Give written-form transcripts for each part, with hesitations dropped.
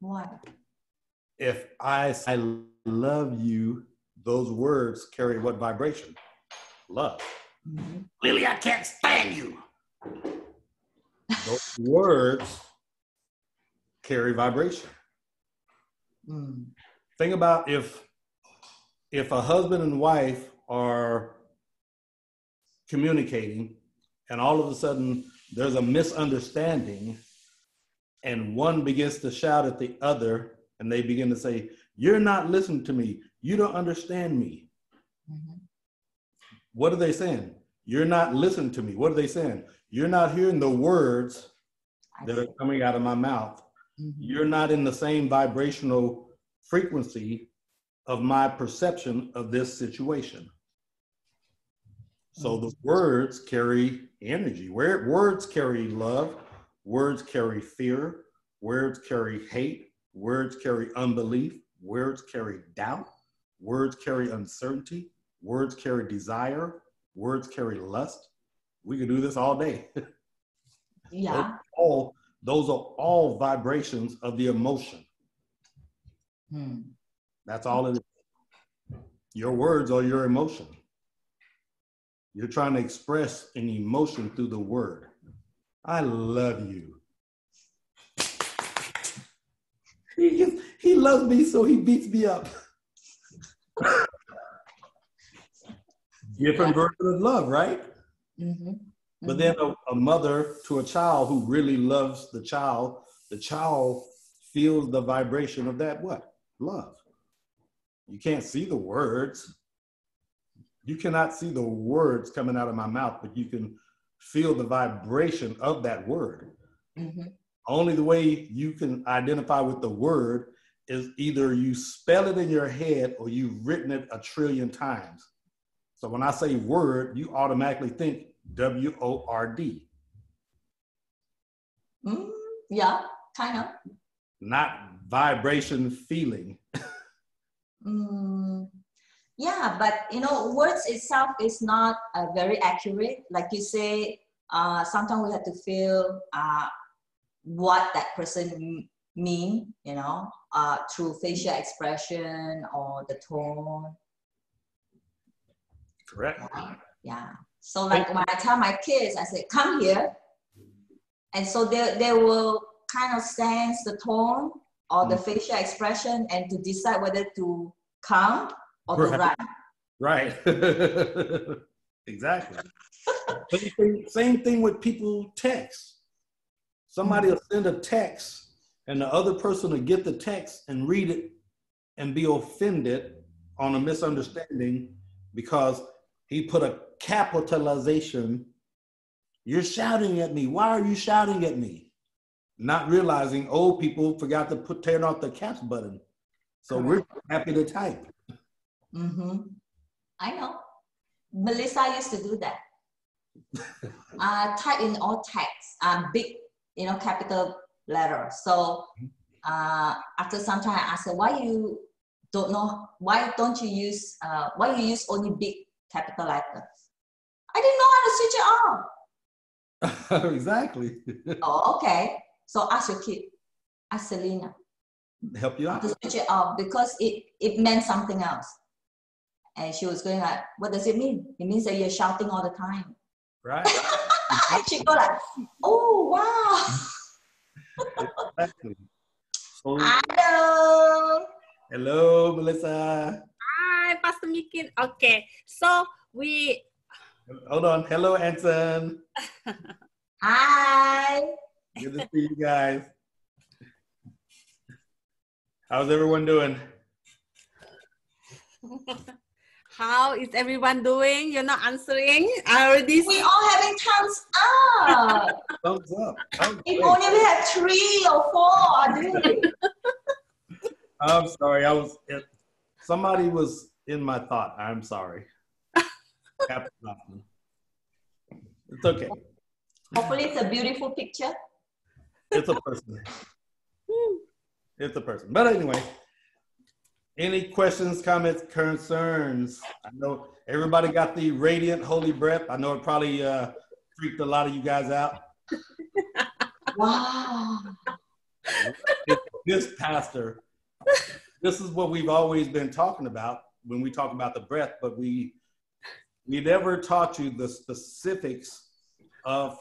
What? If I say I love you, those words carry what vibration? Love. Mm-hmm. Lily, I can't stand you. Those words carry vibration. Mm. Think about if a husband and wife are communicating and all of a sudden there's a misunderstanding and one begins to shout at the other and they begin to say, you're not listening to me. You don't understand me. Mm-hmm. What are they saying? You're not listening to me. What are they saying? You're not hearing the words that are coming out of my mouth. Mm-hmm. You're not in the same vibrational frequency of my perception of this situation. So the words carry energy. Words carry love. Words carry fear. Words carry hate. Words carry unbelief. Words carry doubt. Words carry uncertainty. Words carry desire. Words carry lust. We could do this all day. Yeah. Those are all vibrations of the emotion. That's all it is. Your words are your emotion. You're trying to express an emotion through the word. I love you. He loves me, so he beats me up. Different version of love, right? Mm-hmm. But then a mother to a child who really loves the child feels the vibration of that what? Love. You can't see the words. You cannot see the words coming out of my mouth, but you can feel the vibration of that word. Mm-hmm. Only the way you can identify with the word is either you spell it in your head or you've written it 1 trillion times. So when I say word, you automatically think W-O-R-D. Yeah, kind of. Not vibration feeling. Yeah, but words itself is not very accurate. Like you say, sometimes we have to feel what that person mean, through facial expression or the tone. Correct. Yeah. So like when I tell my kids, I say, come here. And so they will kind of sense the tone or the facial expression and to decide whether to come or to run. Right. Exactly. Same thing with people text. Somebody will send a text and the other person will get the text and read it and be offended on a misunderstanding because he put a capitalization. You're shouting at me. Why are you shouting at me? Not realizing old people forgot to turn off the caps button. So we're happy to type. Mm-hmm. I know. Melissa used to do that. Type in all text, big, capital letter. So after some time, I asked her, why you don't you use only big capital letters? I didn't know how to switch it off. Exactly. Oh, okay. So ask your kid. Ask Selena. Help you out. To switch it off because it meant something else. And she was going like, what does it mean? It means that you're shouting all the time. Right. She go like, oh, wow. Exactly. So, hello. Hello, Melissa. Hi, Pastor Meekins. Okay, so we... Hold on. Hello, Anson. Hi. Good to see you guys. How's everyone doing? How is everyone doing? You're not answering. I already... We all having thumbs up. Thumbs up. If only we had 3 or 4, dude. I'm sorry. Somebody was in my thought. I'm sorry. It's okay. Hopefully it's a beautiful picture. It's a person. It's a person. But anyway, any questions, comments, concerns? I know everybody got the radiant holy breath. I know it probably freaked a lot of you guys out. Wow. this pastor, this is what we've always been talking about when we talk about the breath, but we never taught you the specifics of,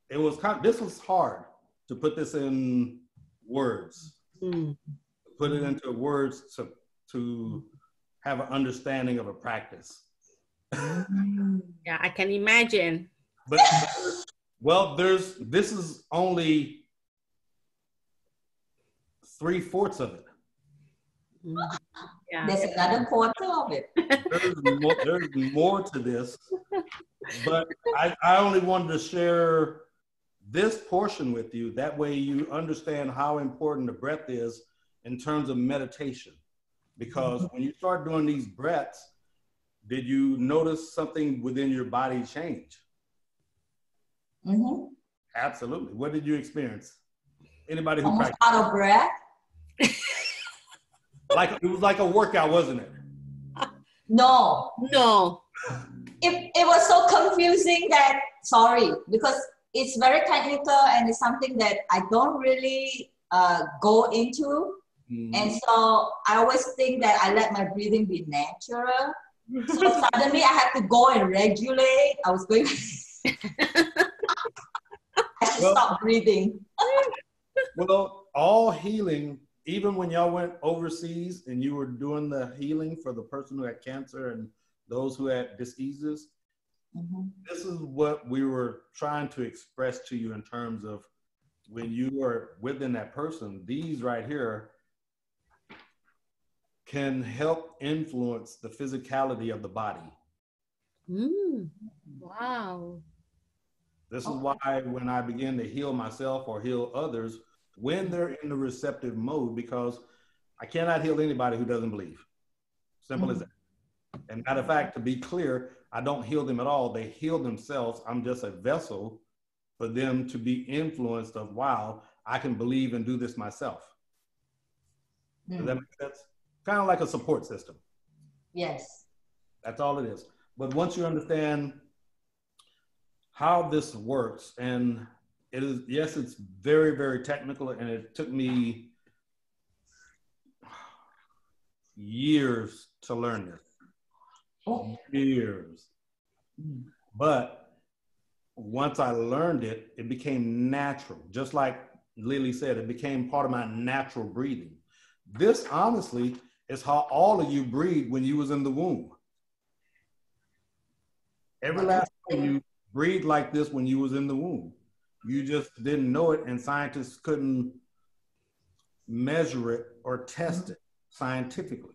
this was hard to put this in words, put it into words to have an understanding of a practice. Yeah, I can imagine. But well, this is only 3/4 of it. Yeah. There's another quarter of it. There's more to this, but I only wanted to share this portion with you. That way you understand how important the breath is in terms of meditation. Because when you start doing these breaths, did you notice something within your body change? Mm-hmm. Absolutely. What did you experience? Anybody who Almost practiced? out of breath. It was like a workout, wasn't it? No. It was so confusing that, sorry, because it's very technical and it's something that I don't really go into. Mm-hmm. And so I always think that I let my breathing be natural. So suddenly I have to go and regulate. I was going I should stop breathing. Well, all healing, even when y'all went overseas and you were doing the healing for the person who had cancer and those who had diseases, this is what we were trying to express to you in terms of when you are within that person, these right here can help influence the physicality of the body. Wow. This is why when I begin to heal myself or heal others, when they're in the receptive mode, because I cannot heal anybody who doesn't believe. Simple as that. And matter of fact, to be clear, I don't heal them at all. They heal themselves. I'm just a vessel for them to be influenced of, wow, I can believe and do this myself. Does that make sense? Kind of like a support system. Yes. That's all it is. But once you understand how this works, and it is, yes, it's very, very technical, and it took me years to learn this. Years. But once I learned it, it became natural. Just like Lily said, it became part of my natural breathing. This, honestly, is how all of you breathe when you was in the womb. Every last time you breathed like this when you was in the womb. You just didn't know it, and scientists couldn't measure it or test it scientifically.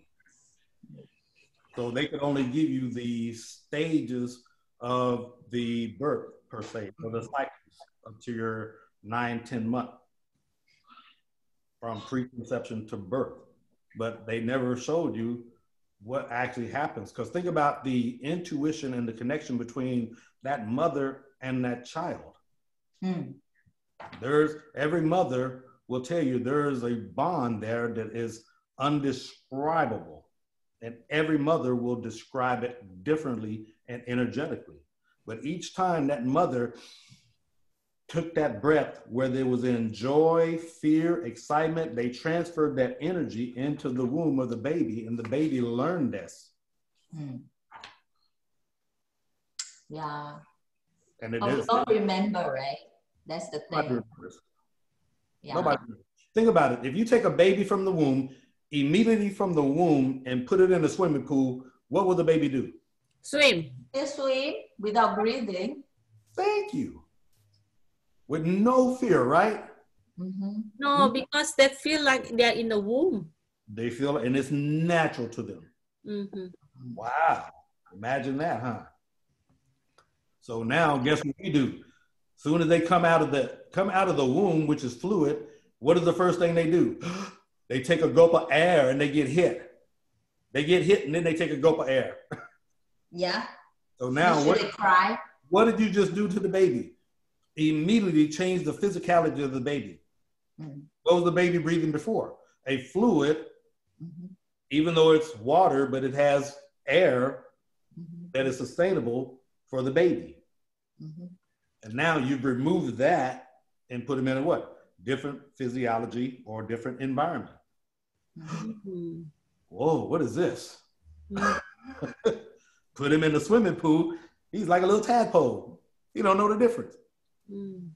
So they could only give you the stages of the birth, per se, or the cycles up to your 9-10 month, from preconception to birth. But they never showed you what actually happens. Because think about the intuition and the connection between that mother and that child. Every mother will tell you there is a bond there that is undescribable. And every mother will describe it differently and energetically. But each time that mother took that breath, whether it was in joy, fear, excitement, they transferred that energy into the womb of the baby, and the baby learned this. Yeah. And it we is. don't remember, right? That's the thing. Nobody remembers. Yeah. Nobody remembers. Think about it. If you take a baby from the womb, immediately from the womb, and put it in a swimming pool, what will the baby do? Swim. They swim without breathing. Thank you. With no fear, right? No, because they feel like they're in the womb. They feel it, and it's natural to them. Wow. Imagine that, huh? So now, guess what we do? As soon as they come out of the womb, which is fluid, what is the first thing they do? They take a gulp of air and they get hit. They get hit and then they take a gulp of air. Yeah. So now they cry. What did you just do to the baby? Immediately change the physicality of the baby. What was the baby breathing before? A fluid, even though it's water, but it has air that is sustainable for the baby. And now you've removed that and put him in a what? different physiology or different environment. Mm-hmm. Whoa, what is this? Mm-hmm. Put him in the swimming pool. He's like a little tadpole. He don't know the difference. Mm.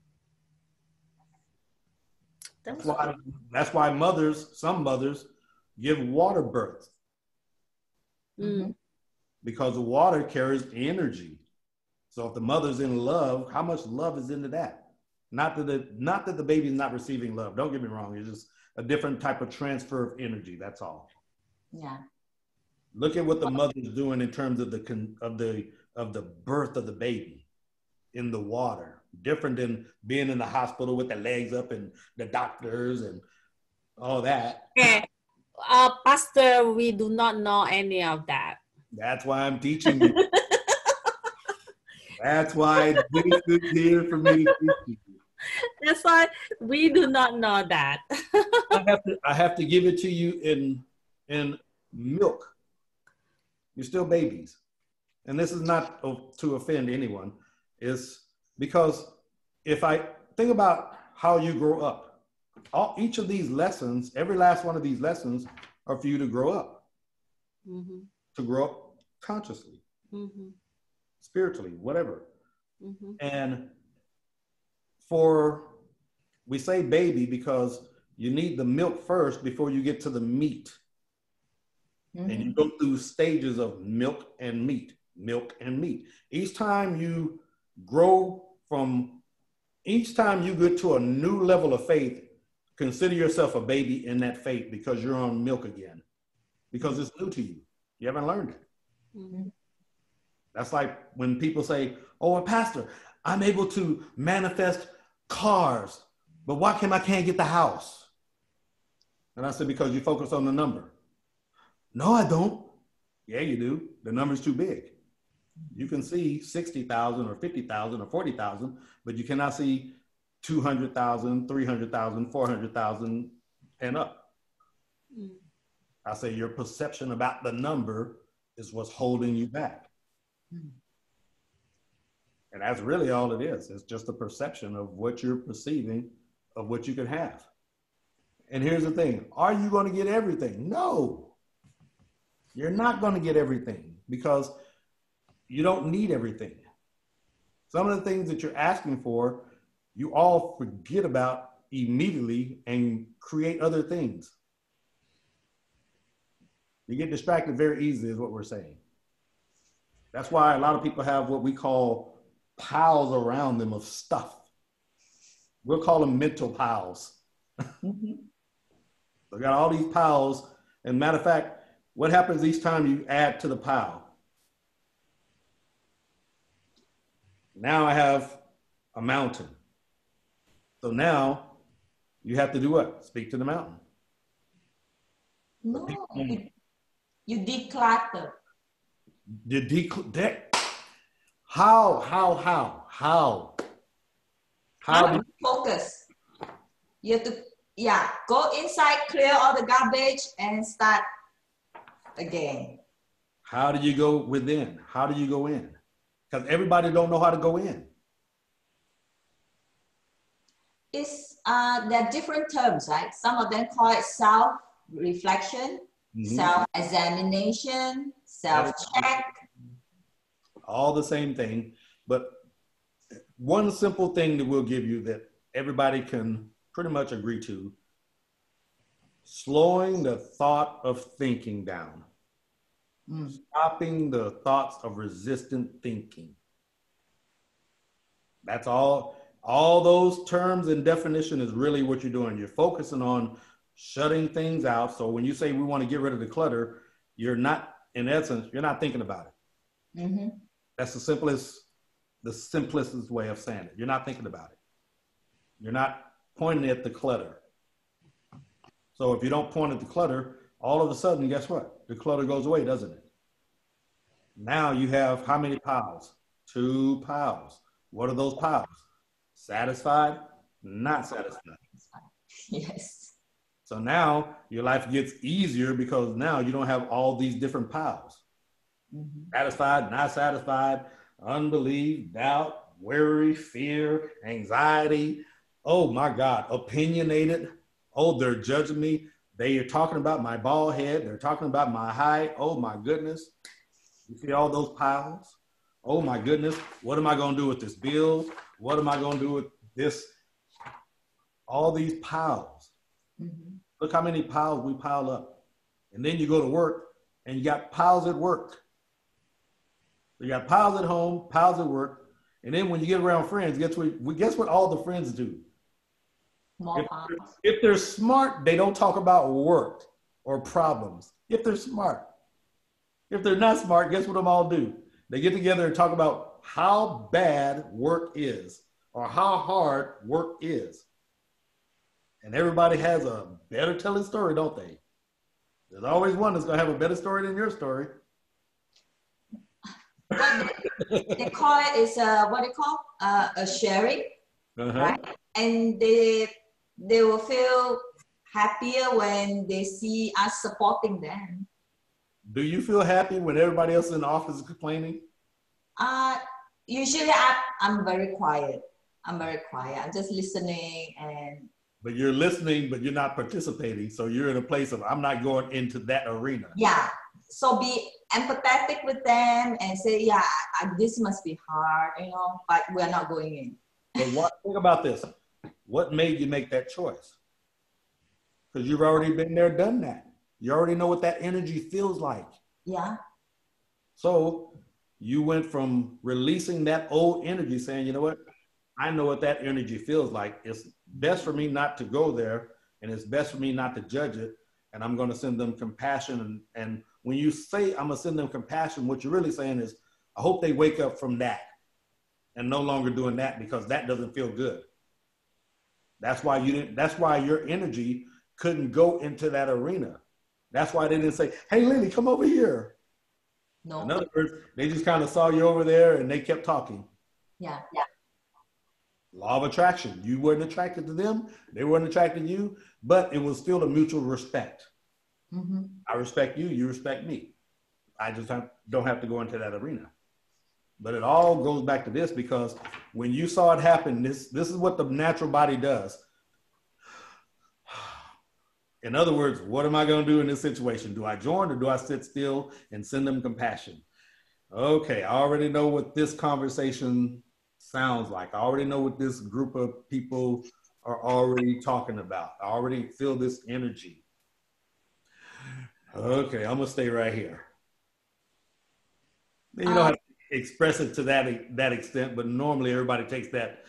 That's why some mothers give water birth. Mm-hmm. Because the water carries energy. So if the mother's in love, how much love is into that? Not that the baby's not receiving love. Don't get me wrong. It's just a different type of transfer of energy. That's all. Yeah. Look at what the mother's doing in terms of the birth of the baby in the water. Different than being in the hospital with the legs up and the doctors and all that. Okay. Pastor, we do not know any of that. That's why I'm teaching you. That's why this is here for me to teach you. That's why we do not know that. I have to give it to you in milk. You're still babies. And this is not to offend anyone. It's because if I think about how you grow up, each of these lessons, every last one of these lessons are for you to grow up. Mm-hmm. To grow up consciously, mm-hmm. spiritually, whatever. Mm-hmm. And we say baby because you need the milk first before you get to the meat. Mm-hmm. And you go through stages of milk and meat. Each time you get to a new level of faith, consider yourself a baby in that faith because you're on milk again, because it's new to you. You haven't learned it. Mm-hmm. That's like when people say, oh, Pastor, I'm able to manifest cars, but why I can't get the house? And I said, because you focus on the number. No, I don't. Yeah, you do. The number's too big. You can see 60,000 or 50,000 or 40,000, but you cannot see 200,000, 300,000, 400,000 and up. Mm. I say your perception about the number is what's holding you back. Mm. And that's really all it is. It's just a perception of what you're perceiving of what you can have. And here's the thing. Are you going to get everything? No. You're not going to get everything because you don't need everything. Some of the things that you're asking for, you all forget about immediately and create other things. You get distracted very easily is what we're saying. That's why a lot of people have what we call piles around them of stuff. We'll call them mental piles. Mm-hmm. They got all these piles. And matter of fact, what happens each time you add to the pile? Now I have a mountain. So now you have to do what? Speak to the mountain. No, you declutter. How? How do you focus? You have to, go inside, clear all the garbage and start again. How do you go within? How do you go in? Because everybody don't know how to go in. There are different terms, right? Some of them call it self-reflection, mm-hmm. self-examination, self-check. All the same thing, but one simple thing that we'll give you that everybody can pretty much agree to: slowing the thought of thinking down. Stopping the thoughts of resistant thinking. That's all. All those terms and definition is really what you're doing. You're focusing on shutting things out. So when you say we want to get rid of the clutter, you're not, in essence, you're not thinking about it. Mm-hmm. That's the simplest way of saying it. You're not thinking about it. You're not pointing at the clutter. So if you don't point at the clutter, all of a sudden, guess what? The clutter goes away, doesn't it? Now you have how many piles? 2 piles. What are those piles? Satisfied, not satisfied. Yes. So now your life gets easier because now you don't have all these different piles. Mm-hmm. Satisfied, not satisfied, unbelief, doubt, worry, fear, anxiety, Oh my God, opinionated. Oh, they're judging me. They are talking about my bald head. They're talking about my height. Oh my goodness. You see all those piles? Oh my goodness. What am I going to do with this bill? What am I going to do with this? All these piles. Mm-hmm. Look how many piles we pile up. And then you go to work and you got piles at work. You got piles at home, piles at work. And then when you get around friends, guess what all the friends do? If they're smart, they don't talk about work or problems. If they're smart. If they're not smart, guess what them all do? They get together and talk about how bad work is or how hard work is. And everybody has a better telling story, don't they? There's always one that's going to have a better story than your story. They call it is what they call a sharing, right? And they will feel happier when they see us supporting them. Do you feel happy when everybody else in the office is complaining? Usually I'm very quiet. I'm just listening and. But you're listening, but you're not participating. So you're in a place of, I'm not going into that arena. Yeah. So be empathetic with them and say, yeah, this must be hard, but we're not going in. But think about this. What made you make that choice? Because you've already been there, done that. You already know what that energy feels like. Yeah. So you went from releasing that old energy saying, you know what? I know what that energy feels like. It's best for me not to go there, and it's best for me not to judge it. And I'm going to send them compassion. And when you say I'm going to send them compassion, what you're really saying is, I hope they wake up from that and no longer doing that, because that doesn't feel good. That's why your energy couldn't go into that arena. That's why they didn't say, hey, Lily, come over here. No. In other words, they just kind of saw you over there and they kept talking. Yeah. Law of attraction. You weren't attracted to them. They weren't attracted to you, but it was still a mutual respect. Mm-hmm. I respect you. You respect me. I just don't have to go into that arena. But it all goes back to this, because when you saw it happen, this is what the natural body does. In other words, what am I going to do in this situation? Do I join or do I sit still and send them compassion? Okay, I already know what this conversation sounds like. I already know what this group of people are already talking about. I already feel this energy. Okay, I'm going to stay right here. You don't have to express it to that extent, but normally everybody takes that.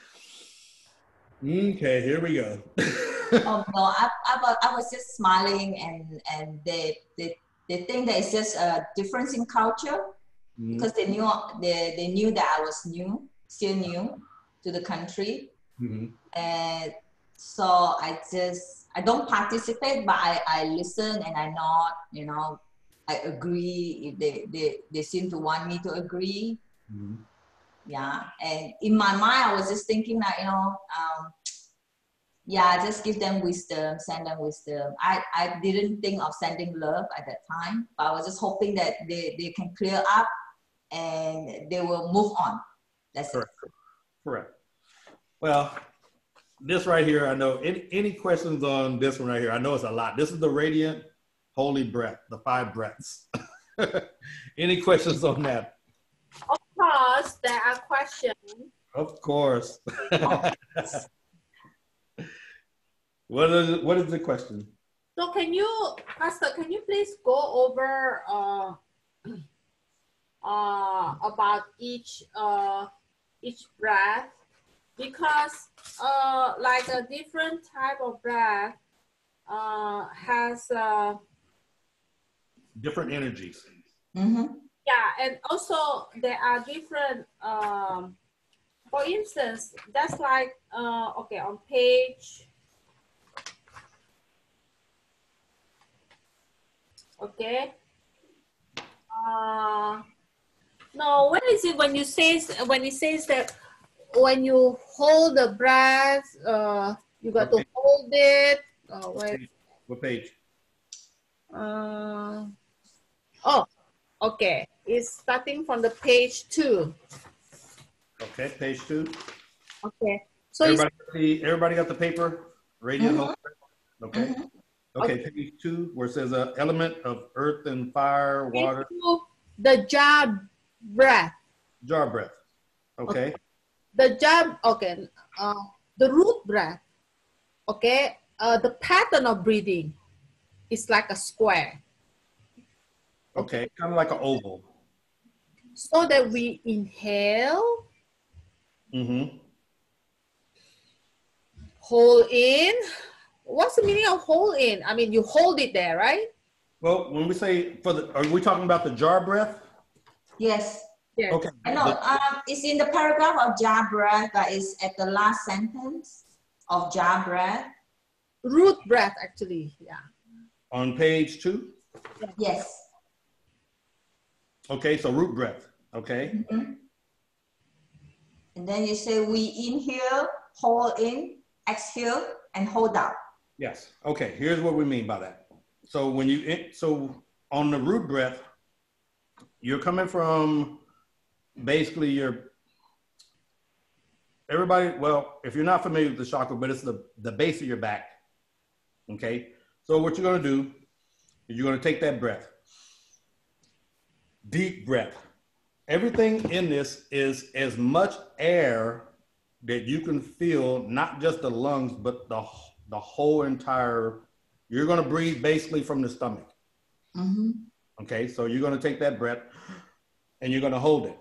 Okay, here we go. Oh no, I was just smiling, and they think that it's just a difference in culture, because they knew that I was still new to the country, and so I don't participate, but I listen and I nod, I agree if they seem to want me to agree. Yeah, and in my mind I was just thinking that just give them wisdom, send them wisdom. I didn't think of sending love at that time, but I was just hoping that they can clear up and they will move on. That's correct. It. Correct. Well, this right here, I know, any questions on this one right here? I know it's a lot. This is the radiant holy breath, the 5 breaths. Any questions on that? Of course, there are questions. Of course. What is the question? So Pastor, can you please go over about each breath? Because like a different type of breath has different energies. Yeah, and also there are different for instance, that's like okay, on page okay. No, what is it when it says that when you hold the breath, you got to hold it. Wait. What page? Oh, okay. It's starting from the page 2. Okay, page 2. Okay. So everybody got the paper? Radiant hope? Okay. Okay, page 2, where it says element of earth and fire, water. The jar breath. Jar breath. Okay. The jar, the root breath. Okay. The pattern of breathing is like a square. Okay, kind of like an oval. So that we inhale. Hold in. What's the meaning of hold in? I mean, you hold it there, right? Well, when we say are we talking about the jar breath? Yes. Yes. Okay. I know. It's in the paragraph of jar breath, but it's at the last sentence of jar breath. Root breath, actually. Yeah. On page 2? Yes. Okay, so root breath. Okay. And then you say we inhale, hold in, exhale, and hold out. Yes. Okay. Here's what we mean by that. So when so on the root breath, you're coming from basically everybody. Well, if you're not familiar with the chakra, but it's the base of your back. Okay. So what you're going to do is you're going to take that breath, deep breath. Everything in this is as much air that you can feel, not just the lungs, but the whole entire, you're going to breathe basically from the stomach. Okay, so you're going to take that breath and you're going to hold it.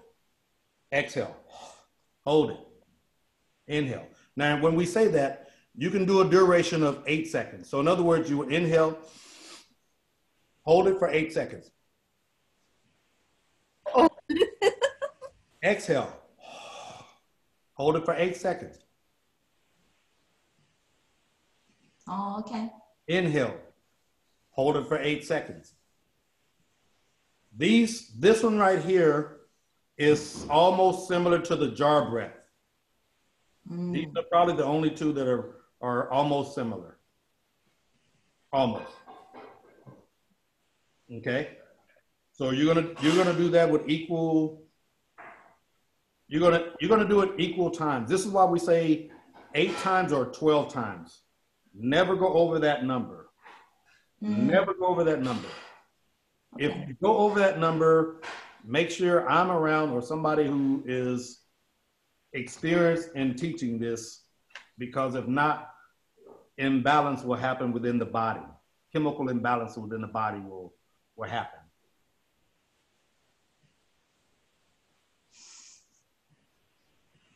Exhale, hold it, inhale. Now, when we say that, you can do a duration of 8 seconds. So in other words, you inhale, hold it for 8 seconds. Exhale, hold it for 8 seconds. Oh, okay. Inhale, hold it for 8 seconds. This one right here is almost similar to the jar breath. These are probably the only two that are almost similar. Almost. Okay. So you're gonna do that with equal. You're gonna do it equal times. This is why we say 8 times or 12 times. Never go over that number. Never go over that number. Okay. If you go over that number, make sure I'm around or somebody who is experienced in teaching this, because if not, imbalance will happen within the body. Chemical imbalance within the body will happen.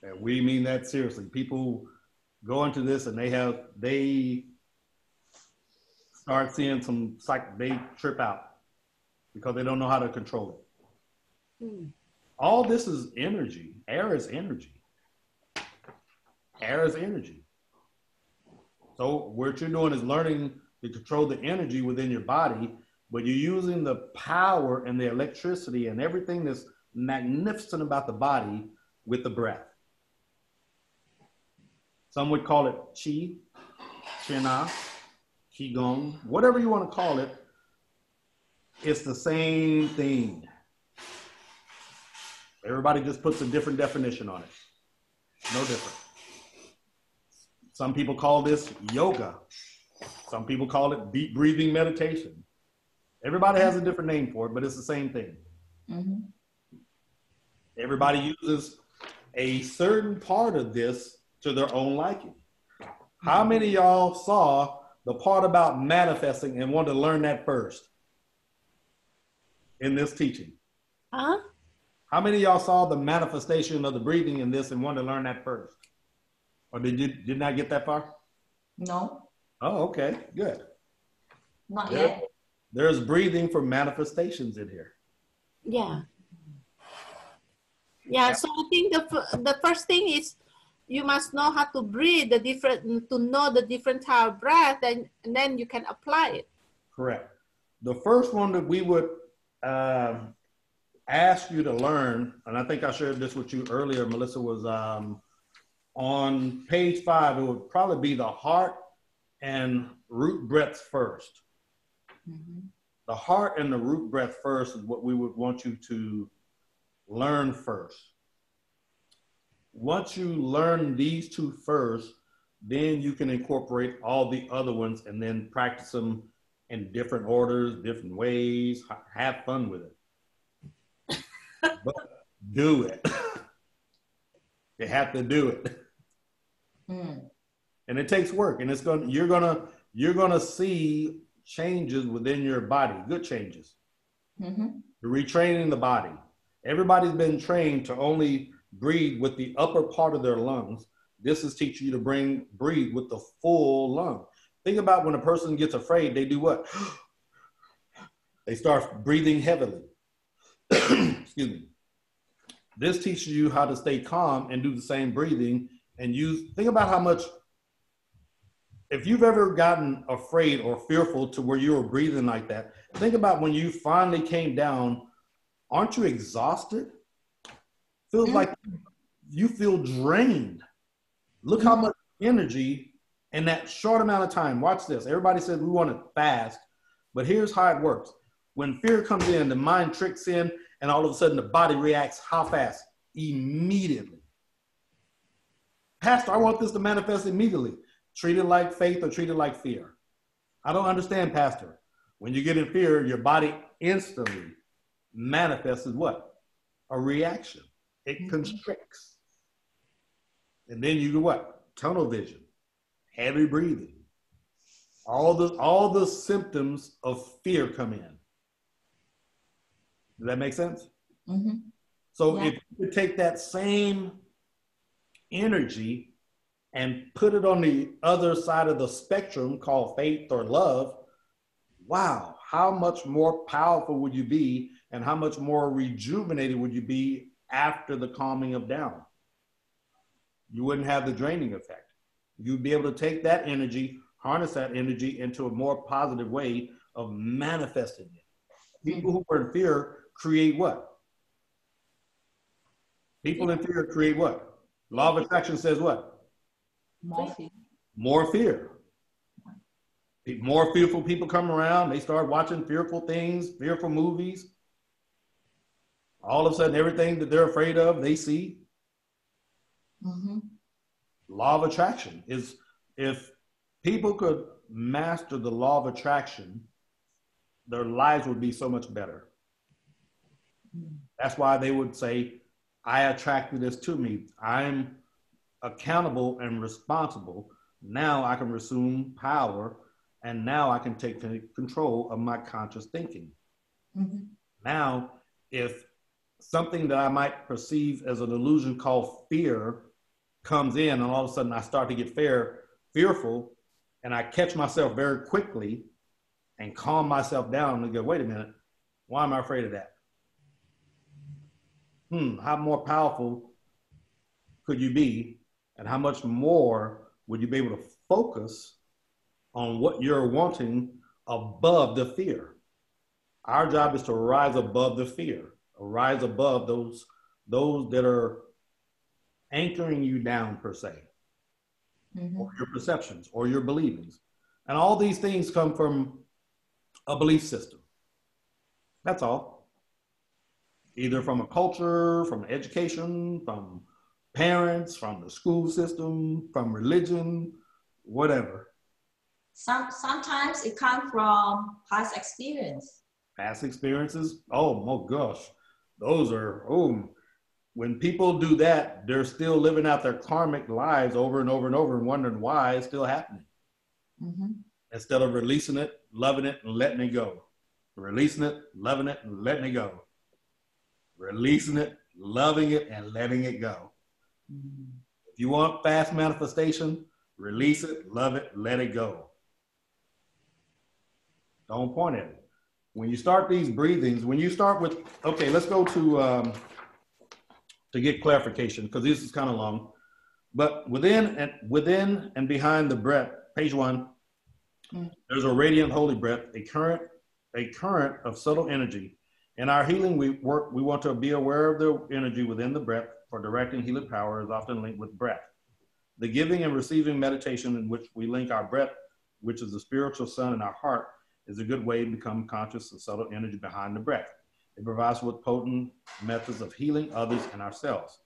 And we mean that seriously. People go into this and they start seeing they trip out because they don't know how to control it. All this is energy. Air is energy. Air is energy. So what you're doing is learning to control the energy within your body, but you're using the power and the electricity and everything that's magnificent about the body with the breath. Some would call it chi, china, qigong, whatever you want to call it. It's the same thing. Everybody just puts a different definition on it. No different. Some people call this yoga. Some people call it deep breathing meditation. Everybody has a different name for it, but it's the same thing. Everybody uses a certain part of this to their own liking. How many of y'all saw the part about manifesting and wanted to learn that first in this teaching? Huh? How many of y'all saw the manifestation of the breathing in this and wanted to learn that first? Or did not get that far? No. Oh, okay, good. Not yet. There's breathing for manifestations in here. Yeah. Yeah, so I think the first thing is you must know how to breathe to know the different type of breath, and then you can apply it. Correct. The first one that we would ask you to learn, and I think I shared this with you earlier, Melissa, was on page 5, it would probably be the heart and root breaths first. The heart and the root breath first is what we would want you to learn first. once you learn these two first, then you can incorporate all the other ones and then practice them in different orders, different ways. Have fun with it. But do it. You have to do it. And it takes work, and you're gonna see changes within your body, good changes. You're retraining the body. Everybody's been trained to only breathe with the upper part of their lungs. This is teaching you to breathe with the full lung. Think about when a person gets afraid, they do what? They start breathing heavily. Excuse me. This teaches you how to stay calm and do the same breathing and think about how much, if you've ever gotten afraid or fearful to where you were breathing like that, think about when you finally came down, aren't you exhausted? Feels like you feel drained. Look how much energy in that short amount of time. Watch this. Everybody says we want it fast, but here's how it works. When fear comes in, the mind tricks in, and all of a sudden the body reacts how fast? Immediately. Pastor, I want this to manifest immediately. Treat it like faith or treat it like fear. I don't understand, Pastor. When you get in fear, your body instantly manifests as what? A reaction. It constricts. And then you do what? Tunnel vision, heavy breathing. All the symptoms of fear come in. Does that make sense? So if you take that same energy and put it on the other side of the spectrum called faith or love, wow, how much more powerful would you be and how much more rejuvenated would you be after the calming of down? You wouldn't have the draining effect. You'd be able to take that energy, harness that energy into a more positive way of manifesting it. People who are in fear create what? People in fear create what? Law of attraction says what? More fear. More fear. More fearful people come around. They start watching fearful things, fearful movies. All of a sudden, everything that they're afraid of, they see. Law of attraction is, if people could master the law of attraction, their lives would be so much better. That's why they would say, I attracted this to me. I'm accountable and responsible. Now I can resume power, and now I can take control of my conscious thinking. Now, if something that I might perceive as an illusion called fear comes in, and all of a sudden I start to get fearful, and I catch myself very quickly and calm myself down and go, wait a minute, why am I afraid of that? How more powerful could you be, and how much more would you be able to focus on what you're wanting above the fear? Our job is to rise above the fear, rise above those that are anchoring you down, per se, or your perceptions or your believings. And all these things come from a belief system. That's all. Either from a culture, from education, from parents, from the school system, from religion, whatever. Sometimes it comes from past experience. Past experiences? Oh my gosh. Those are, when people do that, they're still living out their karmic lives over and over and over and wondering why it's still happening. Instead of releasing it, loving it, and letting it go. Releasing it, loving it, and letting it go. Releasing it, loving it, and letting it go. If you want fast manifestation, release it, love it, let it go. Don't point at it. When you start these breathings, when you start with, okay, let's go to get clarification, because this is kind of long. But within and behind the breath, page 1, there's a radiant holy breath, a current of subtle energy. In our healing we want to be aware of the energy within the breath, for directing healing power is often linked with breath. The giving and receiving meditation in which we link our breath, which is the spiritual sun in our heart, is a good way to become conscious of subtle energy behind the breath. It provides with potent methods of healing others and ourselves.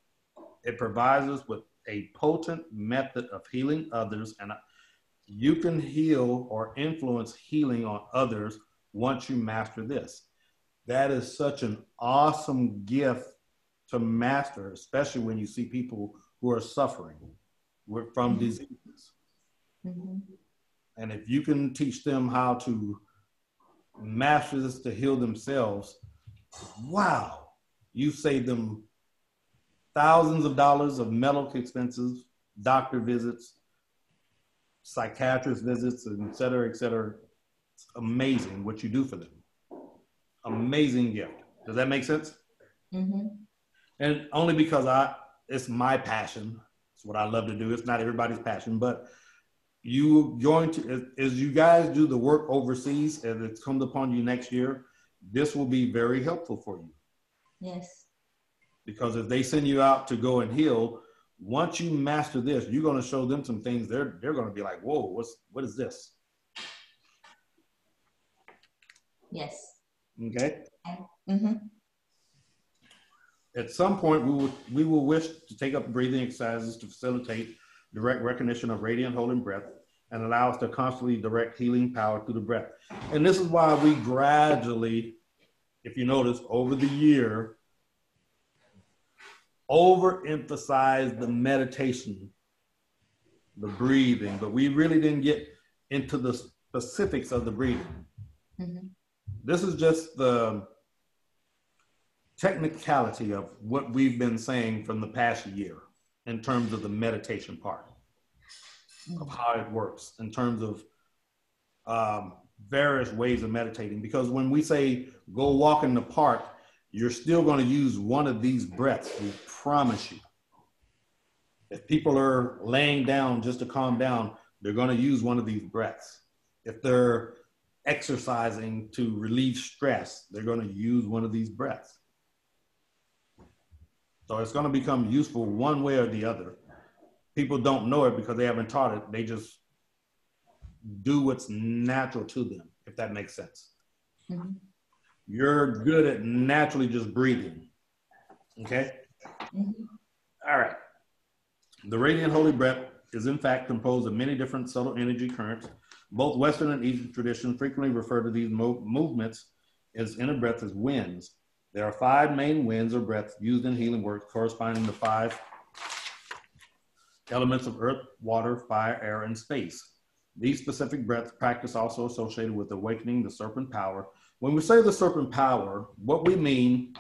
It provides us with a potent method of healing others, and you can heal or influence healing on others once you master this. That is such an awesome gift to master, especially when you see people who are suffering from diseases. Mm-hmm. And if you can teach them how to master this to heal themselves, wow, you save them thousands of dollars of medical expenses, doctor visits, psychiatrist visits, and et cetera, et cetera. It's amazing what you do for them. Amazing gift. Does that make sense? Mm-hmm. And only because it's my passion. It's what I love to do. It's not everybody's passion, but you going to, as you guys do the work overseas, as it comes upon you next year, this will be very helpful for you. Yes. Because if they send you out to go and heal, once you master this, you're going to show them some things. They're going to be like, whoa, what is this? Yes. Okay. Mm-hmm. At some point, we will wish to take up breathing exercises to facilitate direct recognition of radiant holding breath and allow us to constantly direct healing power through the breath. And this is why we gradually, if you notice, over the year, overemphasize the meditation, the breathing, but we really didn't get into the specifics of the breathing. Mm-hmm. This is just the technicality of what we've been saying from the past year in terms of the meditation part of how it works in terms of various ways of meditating. Because when we say go walk in the park, you're still going to use one of these breaths. We promise you. If people are laying down just to calm down, they're going to use one of these breaths. If they're exercising to relieve stress, they're going to use one of these breaths. So it's going to become useful one way or the other. People don't know it because they haven't taught it. They just do what's natural to them, if that makes sense. Mm-hmm. You're good at naturally just breathing. Okay? Mm-hmm. All right. The radiant holy breath is in fact composed of many different subtle energy currents. Both Western and Eastern traditions frequently refer to these movements as inner breath as winds. There are 5 main winds or breaths used in healing work corresponding to 5 elements of earth, water, fire, air, and space. These specific breaths practice also associated with awakening the serpent power. When we say the serpent power, what we mean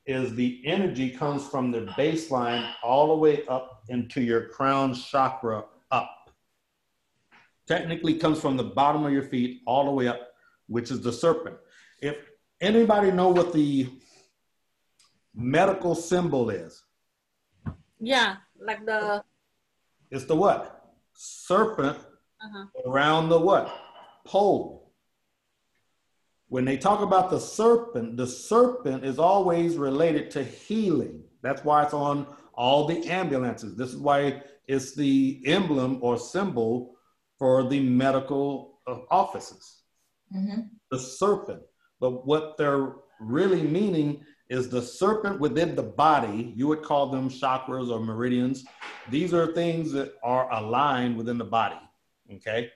is the energy comes from the baseline all the way up into your crown chakra up. Technically comes from the bottom of your feet all the way up, which is the serpent. If anybody know what the medical symbol is? Yeah, like the... It's the what? Serpent around the what? Pole. When they talk about the serpent is always related to healing. That's why it's on all the ambulances. This is why it's the emblem or symbol for the medical offices. Mm-hmm. The serpent. But what they're really meaning is the serpent within the body. You would call them chakras or meridians. These are things that are aligned within the body. Okay?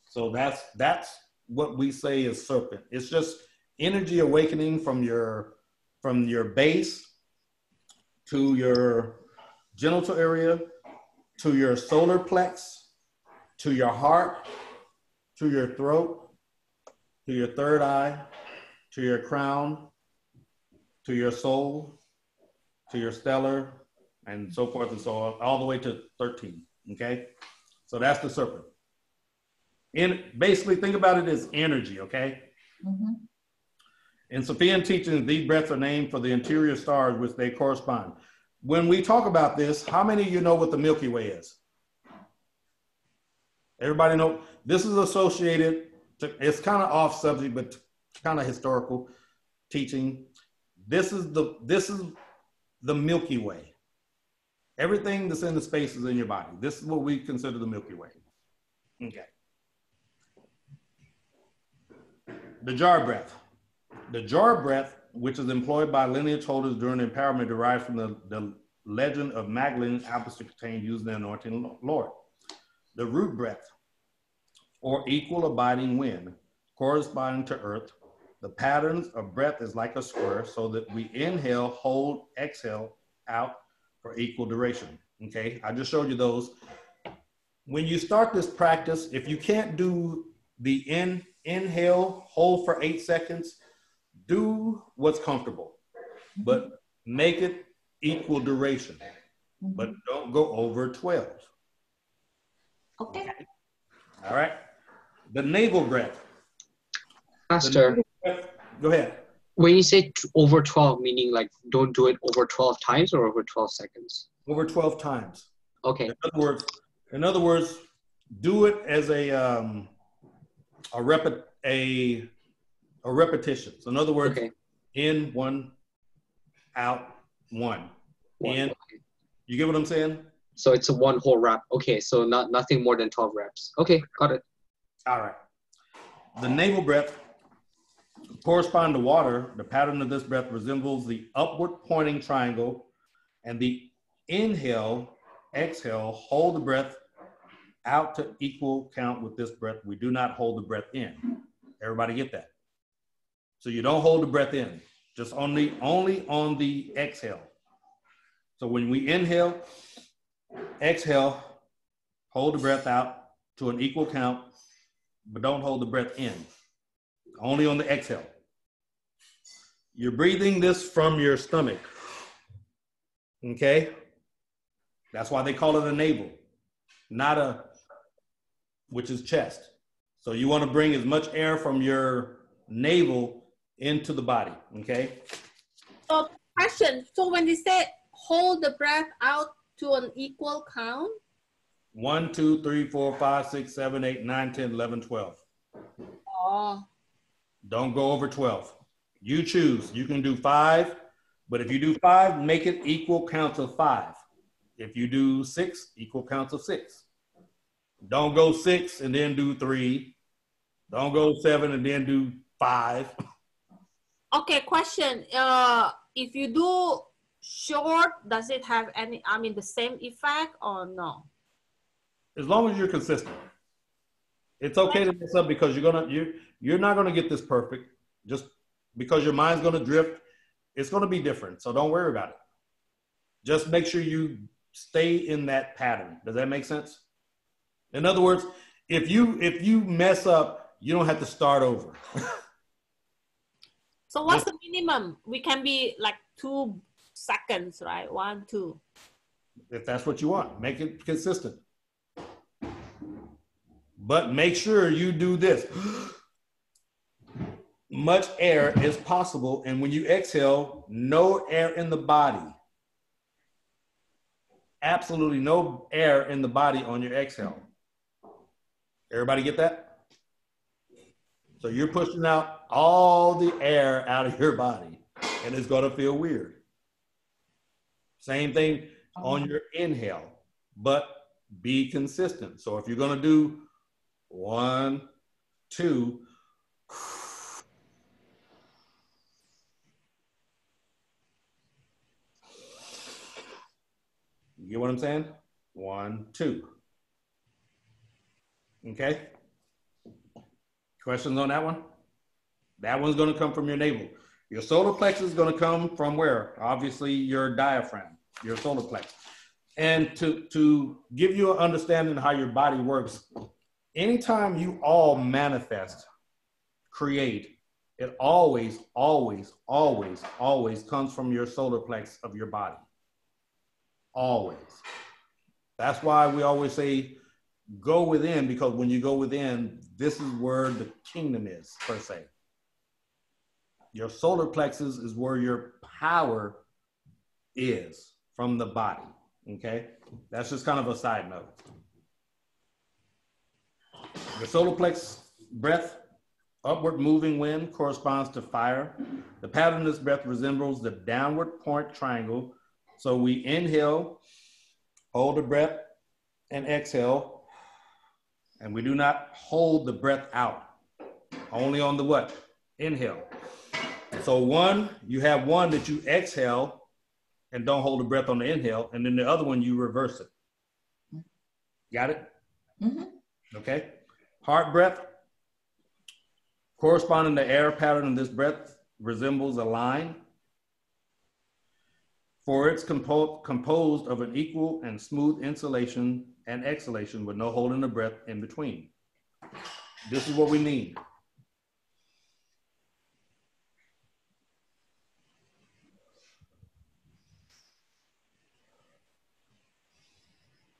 So that's what we say is serpent. It's just energy awakening from your base to your genital area, to your solar plex, to your heart, to your throat, to your third eye, to your crown, to your soul, to your stellar, and so forth and so on, all the way to 13, okay? So that's the serpent. And basically, think about it as energy, okay? Mm-hmm. In Sophian teachings, these breaths are named for the interior stars which they correspond. When we talk about this, how many of you know what the Milky Way is? Everybody know? This is associated to, it's kind of off subject, but kind of historical teaching. This is the Milky Way. Everything that's in the space is in your body. This is what we consider the Milky Way. Okay. The jar breath. The jar breath, which is employed by lineage holders during empowerment, derives from the legend of Magdalene apples to contain used in the anointing Lord. The root breath, or equal abiding wind, corresponding to earth. The patterns of breath is like a square, so that we inhale, hold, exhale out for equal duration. Okay, I just showed you those. When you start this practice, if you can't do the inhale, hold for 8 seconds, do what's comfortable, but make it equal duration, but don't go over 12. Okay. All right. The navel breath. Master, Go ahead. when you say over 12, meaning like don't do it over 12 times or over 12 seconds? Over 12 times. Okay. In other words, do it as a repetition. So in other words, Okay. in one, out one. In. Okay. You get what I'm saying? So it's a one whole rep. Okay, so nothing more than 12 reps. Okay, got it. All right. The navel breath correspond to water. The pattern of this breath resembles the upward pointing triangle, and the inhale, exhale, hold the breath out to equal count with this breath. We do not hold the breath in. Everybody get that? So you don't hold the breath in, just only on the exhale. So when we inhale, exhale, hold the breath out to an equal count, but don't hold the breath in. Only on the exhale. You're breathing this from your stomach. Okay? That's why they call it a navel, which is chest. So you want to bring as much air from your navel into the body. Okay? So, question. So when they say hold the breath out to an equal count? 1, 2, 3, 4, 5, 6, 7, 8, 9, 10, 11, 12. Oh. Don't go over 12. You choose. You can do 5, but if you do 5, make it equal counts of 5. If you do 6, equal counts of 6. Don't go 6 and then do 3. Don't go 7 and then do 5. Okay, question. If you do short, does it have the same effect or no? As long as you're consistent. It's okay to mess up because you're not gonna get this perfect. Just because your mind's gonna drift, it's gonna be different. So don't worry about it. Just make sure you stay in that pattern. Does that make sense? In other words, if you mess up, you don't have to start over. So what's the minimum? We can be like 2 seconds, right? 1, 2. If that's what you want, make it consistent. But make sure you do this. Much air is possible. And when you exhale, no air in the body. Absolutely no air in the body on your exhale. Everybody get that? So you're pushing out all the air out of your body, and it's going to feel weird. Same thing on your inhale, but be consistent. So if you're going to do 1, 2, you get what I'm saying? 1, 2. Okay? Questions on that one? That one's going to come from your navel. Your solar plexus is going to come from where? Obviously, your diaphragm, your solar plexus. And to give you an understanding of how your body works, anytime you all manifest, create, it always, always, always, always comes from your solar plexus of your body. Always. That's why we always say, go within, because when you go within, this is where the kingdom is, per se. Your solar plexus is where your power is from the body, okay? That's just kind of a side note. The solar plexus breath, upward moving wind, corresponds to fire. The pattern of this breath resembles the downward point triangle. So we inhale, hold the breath, and exhale. And we do not hold the breath out. Only on the what? Inhale. So 1, you have 1 that you exhale, and don't hold the breath on the inhale. And then the other one, you reverse it. Got it? Mm-hmm. Okay. Heart breath, corresponding to air pattern of this breath, resembles a line. For it's composed of an equal and smooth inhalation and exhalation with no holding the breath in between. This is what we need.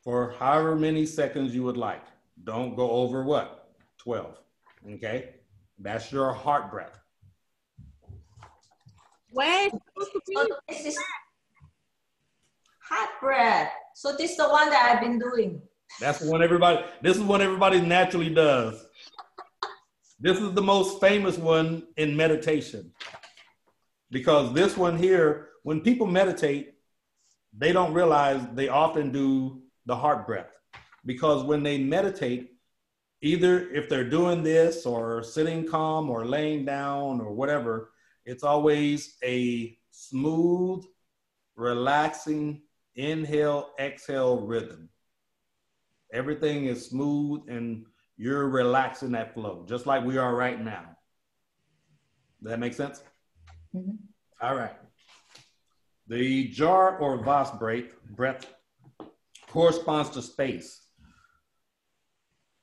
For however many seconds you would like. Don't go over what? 12. Okay? That's your heart breath. Where? So this is heart breath. So this is the one that I've been doing. This is what everybody naturally does. This is the most famous one in meditation. Because this one here, when people meditate, they don't realize they often do the heart breath. Because when they meditate, either if they're doing this or sitting calm or laying down or whatever, it's always a smooth, relaxing, inhale, exhale rhythm. Everything is smooth and you're relaxing that flow, just like we are right now. Does that make sense? Mm-hmm. All right. The jar or vas breath corresponds to space.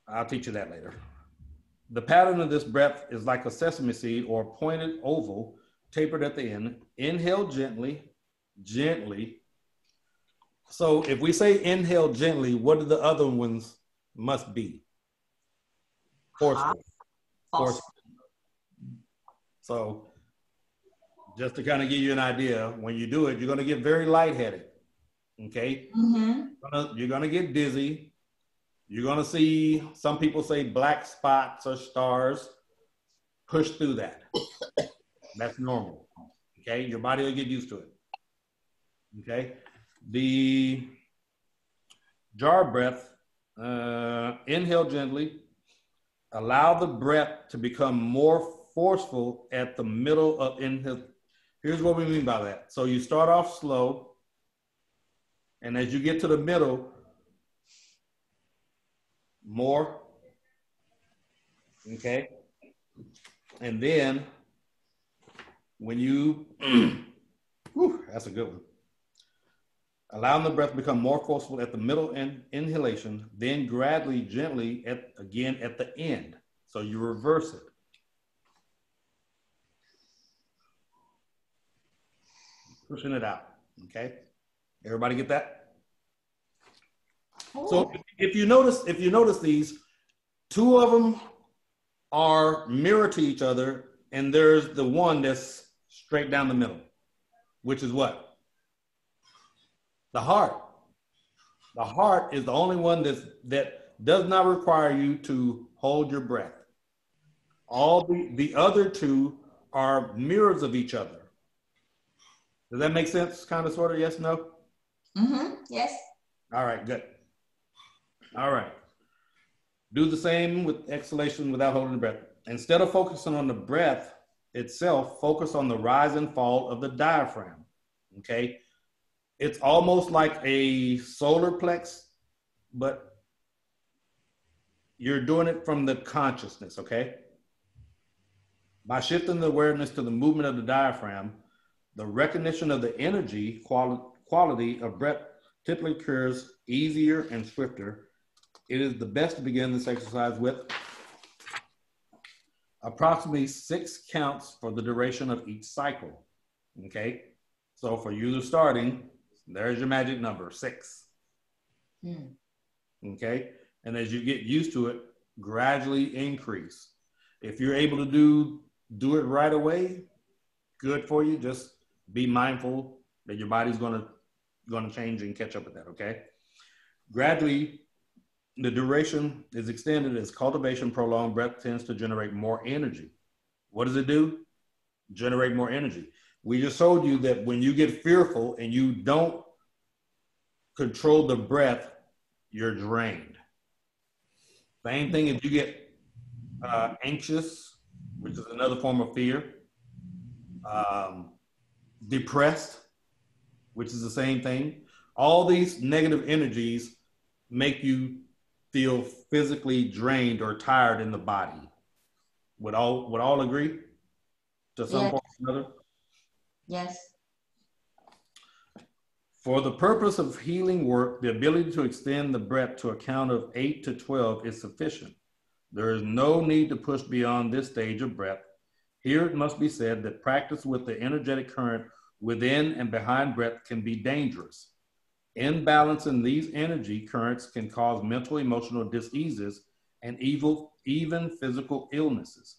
I'll teach you that later. The pattern of this breath is like a sesame seed or pointed oval, tapered at the end. Inhale gently, gently. So if we say inhale gently, what do the other ones must be? Forceful. Forceful. So just to kind of give you an idea, when you do it, you're going to get very lightheaded. Okay? Mm-hmm. You're going to get dizzy. You're going to see, some people say black spots or stars. Push through that. That's normal. Okay? Your body will get used to it. Okay? The jar breath, inhale gently. Allow the breath to become more forceful at the middle of inhale. Here's what we mean by that. So you start off slow, and as you get to the middle, more, okay? And then when you, whew, that's a good one. Allowing the breath to become more forceful at the middle inhalation, then gradually, gently, again at the end. So you reverse it. Pushing it out, okay? Everybody get that? Oh. So if you notice these, two of them are mirror to each other, and there's the one that's straight down the middle, which is what? The heart. The heart is the only one that does not require you to hold your breath. All the other two are mirrors of each other. Does that make sense? Kind of, sort of, yes, no? Mm-hmm. Yes. All right, good. All right. Do the same with exhalation without holding the breath. Instead of focusing on the breath itself, focus on the rise and fall of the diaphragm, okay? It's almost like a solar plex, but you're doing it from the consciousness, okay? By shifting the awareness to the movement of the diaphragm, the recognition of the energy quality of breath typically occurs easier and swifter. It is the best to begin this exercise with approximately 6 counts for the duration of each cycle, okay? So for you starting, there's your magic number, 6. Okay? And as you get used to it, gradually increase. If you're able to do it right away, good for you. Just be mindful that your body's gonna change and catch up with that, okay? Gradually, the duration is extended as cultivation prolonged breath tends to generate more energy. What does it do? Generate more energy. We just showed you that when you get fearful and you don't control the breath, you're drained. Same thing if you get anxious, which is another form of fear, depressed, which is the same thing. All these negative energies make you feel physically drained or tired in the body. Would all agree to some Yes. point or another? Yes. For the purpose of healing work, the ability to extend the breath to a count of 8 to 12 is sufficient. There is no need to push beyond this stage of breath. Here it must be said that practice with the energetic current within and behind breath can be dangerous. Imbalance in these energy currents can cause mental, emotional diseases and even physical illnesses.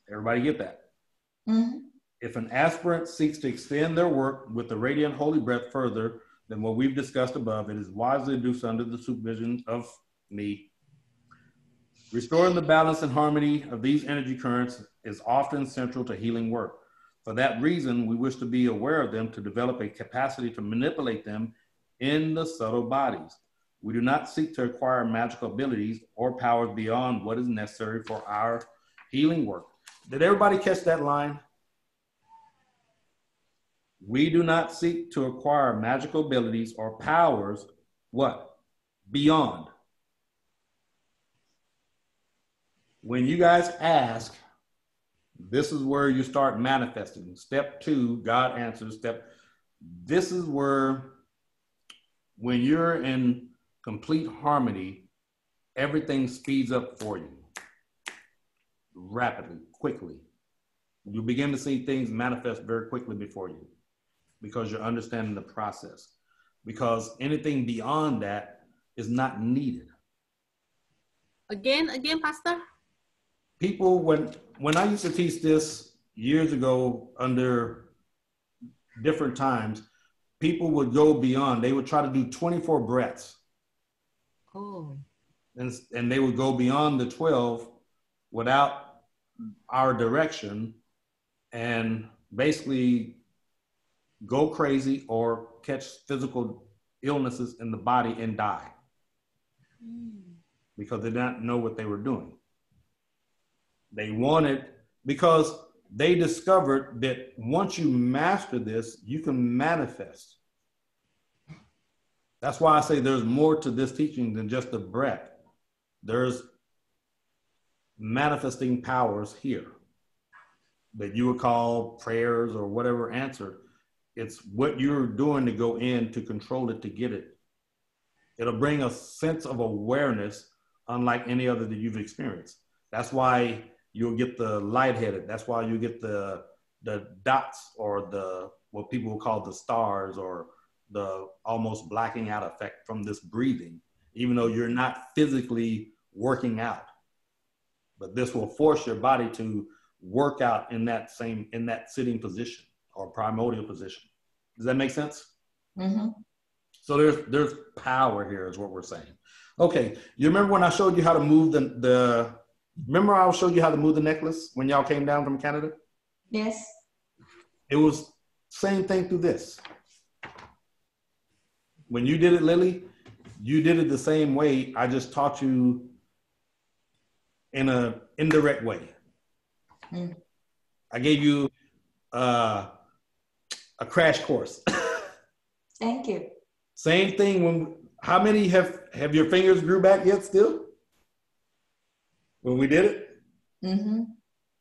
Everybody get that? Mm-hmm. If an aspirant seeks to extend their work with the radiant holy breath further than what we've discussed above, it is wisely to do so under the supervision of me. Restoring the balance and harmony of these energy currents is often central to healing work. For that reason, we wish to be aware of them to develop a capacity to manipulate them in the subtle bodies. We do not seek to acquire magical abilities or powers beyond what is necessary for our healing work. Did everybody catch that line? We do not seek to acquire magical abilities or powers, what? Beyond. When you guys ask, this is where you start manifesting. Step 2, God answers. This is where, when you're in complete harmony, everything speeds up for you rapidly, quickly. You begin to see things manifest very quickly before you because you're understanding the process. Because anything beyond that is not needed. Again, Pastor? People, when I used to teach this years ago under different times, people would go beyond. They would try to do 24 breaths. Oh. And they would go beyond the 12 without our direction and basically go crazy or catch physical illnesses in the body and die because they didn't know what they were doing. They wanted, because they discovered that once you master this, you can manifest. That's why I say there's more to this teaching than just the breath. There's manifesting powers here that you would call prayers or whatever answer. It's what you're doing to go in to control it, to get it. It'll bring a sense of awareness unlike any other that you've experienced. That's why you'll get the lightheaded. That's why you get the dots or the, what people will call the stars, or the almost blacking out effect from this breathing, even though you're not physically working out. But this will force your body to work out in that sitting position or primordial position. Does that make sense? Mm-hmm. So there's power here is what we're saying. Okay, you remember when I showed you how to move remember I showed you how to move the necklace when y'all came down from Canada? Yes. It was same thing through this. When you did it, Lily, you did it the same way. I just taught you in an indirect way. Mm. I gave you a crash course. Thank you. Same thing. How many have your fingers grew back yet still? When we did it? Mm-hmm.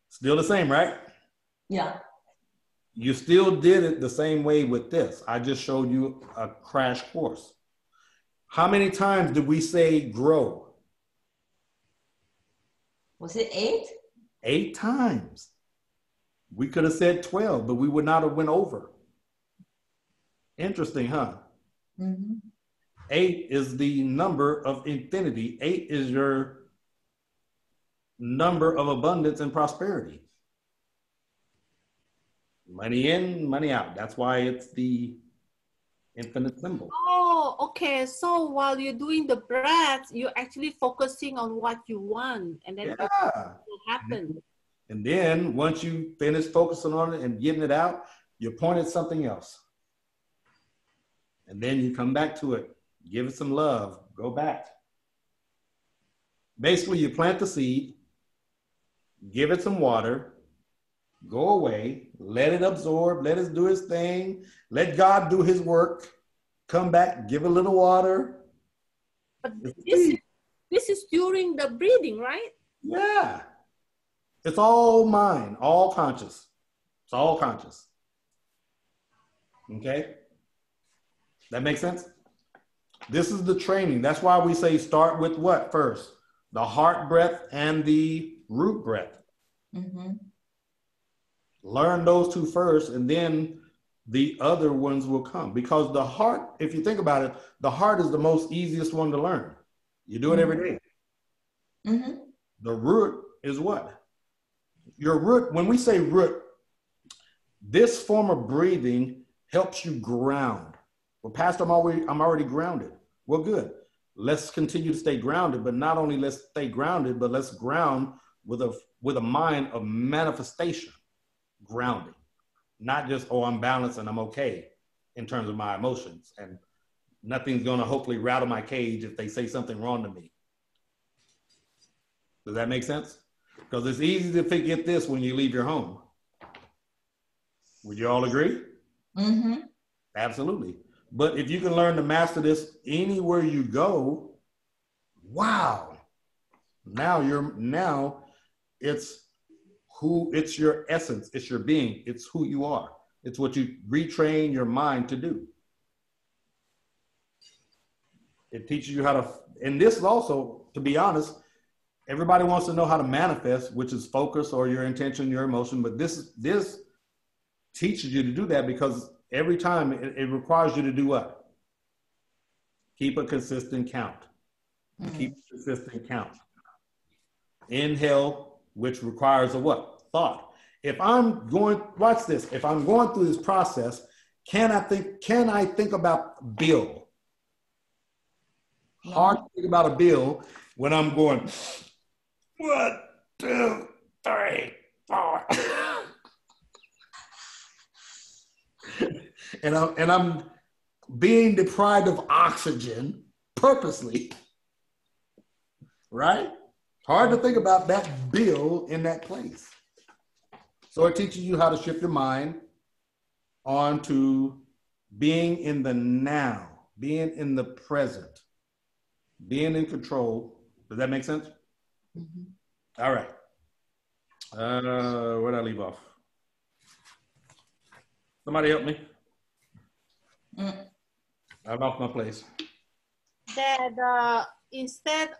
Still the same, right? Yeah. You still did it the same way with this. I just showed you a crash course. How many times did we say grow? Was it 8? 8 times. We could have said 12, but we would not have went over. Interesting, huh? Mm-hmm. 8 is the number of infinity. 8 is your number of abundance and prosperity. Money in, money out. That's why it's the infinite symbol. Oh, okay. So while you're doing the breath, you're actually focusing on what you want, and then it will happen. And then once you finish focusing on it and getting it out, you point at something else. And then you come back to it. Give it some love. Go back. Basically, you plant the seed, give it some water, go away, let it absorb, let it do its thing, let God do his work, come back, give a little water. But this is during the breathing, right? Yeah. It's all mind, all conscious. It's all conscious. Okay? That makes sense? This is the training. That's why we say start with what first? The heart breath and the root breath. Mm-hmm. Learn those two first, and then the other ones will come. Because the heart, if you think about it, the heart is the most easiest one to learn. You do it every day. Mm-hmm. The root is what? Your root, when we say root, this form of breathing helps you ground. Well, Pastor, I'm already grounded. Well, good. Let's continue to stay grounded, but not only let's stay grounded, but let's ground with a mind of manifestation, grounding. Not just, oh, I'm balanced and I'm okay in terms of my emotions, and nothing's gonna hopefully rattle my cage if they say something wrong to me. Does that make sense? Because it's easy to forget this when you leave your home. Would you all agree? Mm-hmm. Absolutely. But if you can learn to master this anywhere you go, wow. Now it's your essence, it's your being, it's who you are. It's what you retrain your mind to do. It teaches you how to, and this is also, to be honest, everybody wants to know how to manifest, which is focus or your intention, your emotion, but this teaches you to do that because every time it requires you to do what? Keep a consistent count. Mm-hmm. Keep a consistent count. Inhale, which requires a what? Thought. If I'm going, watch this. If I'm going through this process, can I think about Bill? Yeah. Hard to think about a bill when I'm going 1, 2, 3, 4. and I'm being deprived of oxygen purposely, right? Hard to think about that bill in that place. So it teaches you how to shift your mind onto being in the now, being in the present, being in control. Does that make sense? Mm-hmm. All right. Where'd I leave off? Somebody help me. I lost my place. That instead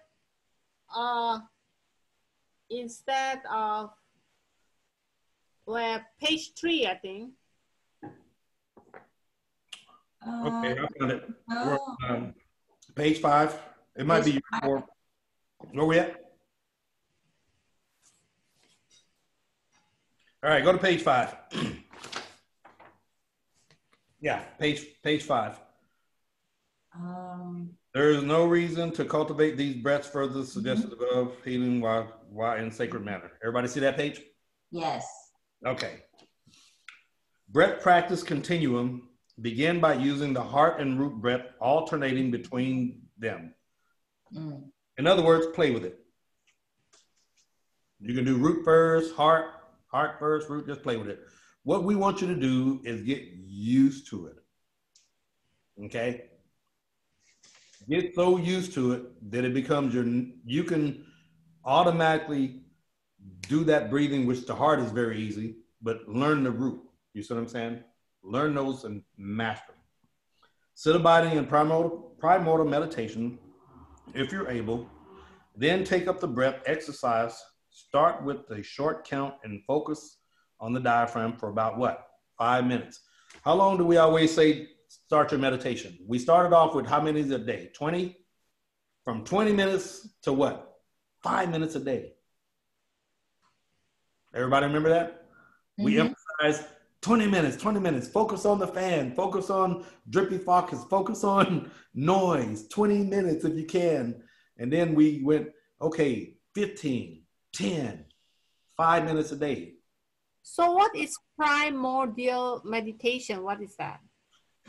of where page 3, I think. Okay, I found it. Page 5. It might be 4. Where we at? All right, go to page 5. Yeah, page 5. There is no reason to cultivate these breaths further suggested above, healing while in sacred manner. Everybody see that page? Yes. Okay. Breath practice continuum. Begin by using the heart and root breath alternating between them. In other words, play with it. You can do root first, heart first, root, just play with it. What we want you to do is get used to it. Okay? Get so used to it that it becomes you can automatically do that breathing, which the heart is very easy, but learn the root. You see what I'm saying? Learn those and master them. Sit abiding in primordial meditation, if you're able. Then take up the breath, exercise. Start with a short count and focus on the diaphragm for about what? 5 minutes. How long do we always say start your meditation? We started off with how many a day? 20? From 20 minutes to what? 5 minutes a day. Everybody remember that? Mm-hmm. We emphasize 20 minutes. Focus on the fan. Focus on drippy focus. Focus on noise. 20 minutes if you can. And then we went, okay, 15, 10, 5 minutes a day. So what is primordial meditation? What is that?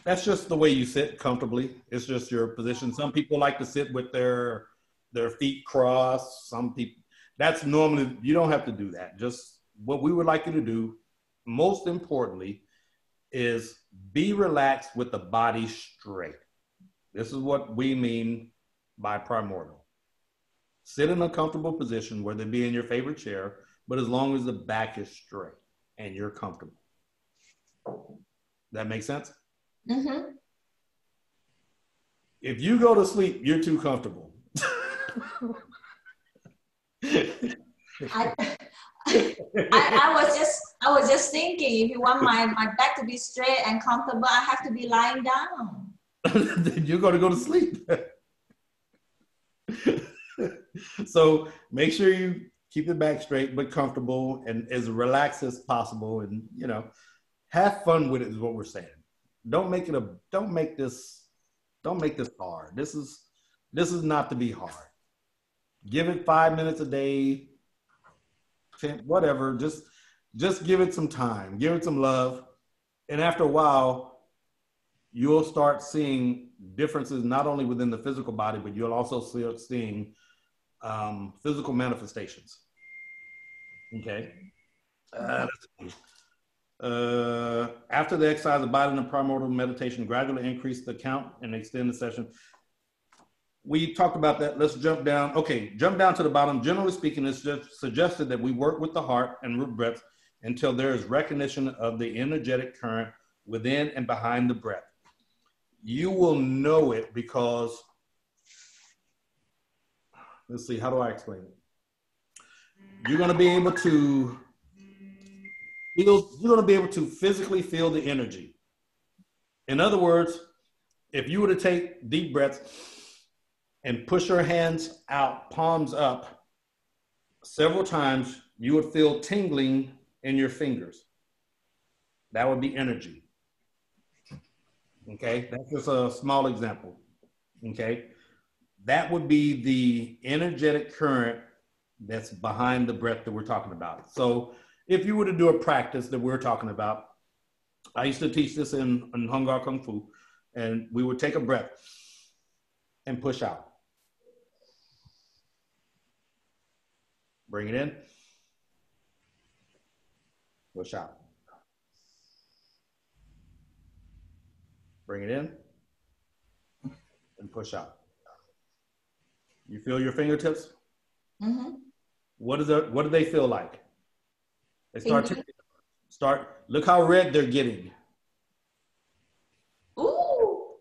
That's just the way you sit comfortably. It's just your position. Some people like to sit with their feet crossed. Some people, that's normally, you don't have to do that. Just what we would like you to do most importantly, is be relaxed with the body straight. This is what we mean by primordial. Sit in a comfortable position, whether it be in your favorite chair, but as long as the back is straight and you're comfortable. That makes sense? Mm-hmm. If you go to sleep, you're too comfortable. I was just thinking, if you want my back to be straight and comfortable, I have to be lying down. Then you're going to go to sleep. So make sure you keep your back straight but comfortable and as relaxed as possible, and you know, have fun with it is what we're saying. Don't make this hard. This is not to be hard. Give it 5 minutes a day, 10, whatever. Just give it some time, give it some love, and after a while, you'll start seeing differences not only within the physical body, but you'll also start seeing physical manifestations. Okay. After the exercise, the body in the primordial meditation gradually increase the count and extend the session. We talked about that. Let's jump down. Okay, jump down to the bottom. Generally speaking, it's just suggested that we work with the heart and root breaths until there is recognition of the energetic current within and behind the breath. You will know it because, let's see, how do I explain it? You're going to be able to physically feel the energy. In other words, if you were to take deep breaths and push your hands out, palms up, several times, you would feel tingling in your fingers. That would be energy. Okay, that's just a small example. Okay, that would be the energetic current that's behind the breath that we're talking about. So if you were to do a practice that we're talking about, I used to teach this in Hung Gar Kung Fu, and we would take a breath and push out. Bring it in, push out. Bring it in and push out. You feel your fingertips? Mm-hmm. What do they feel like? They look how red they're getting. Ooh.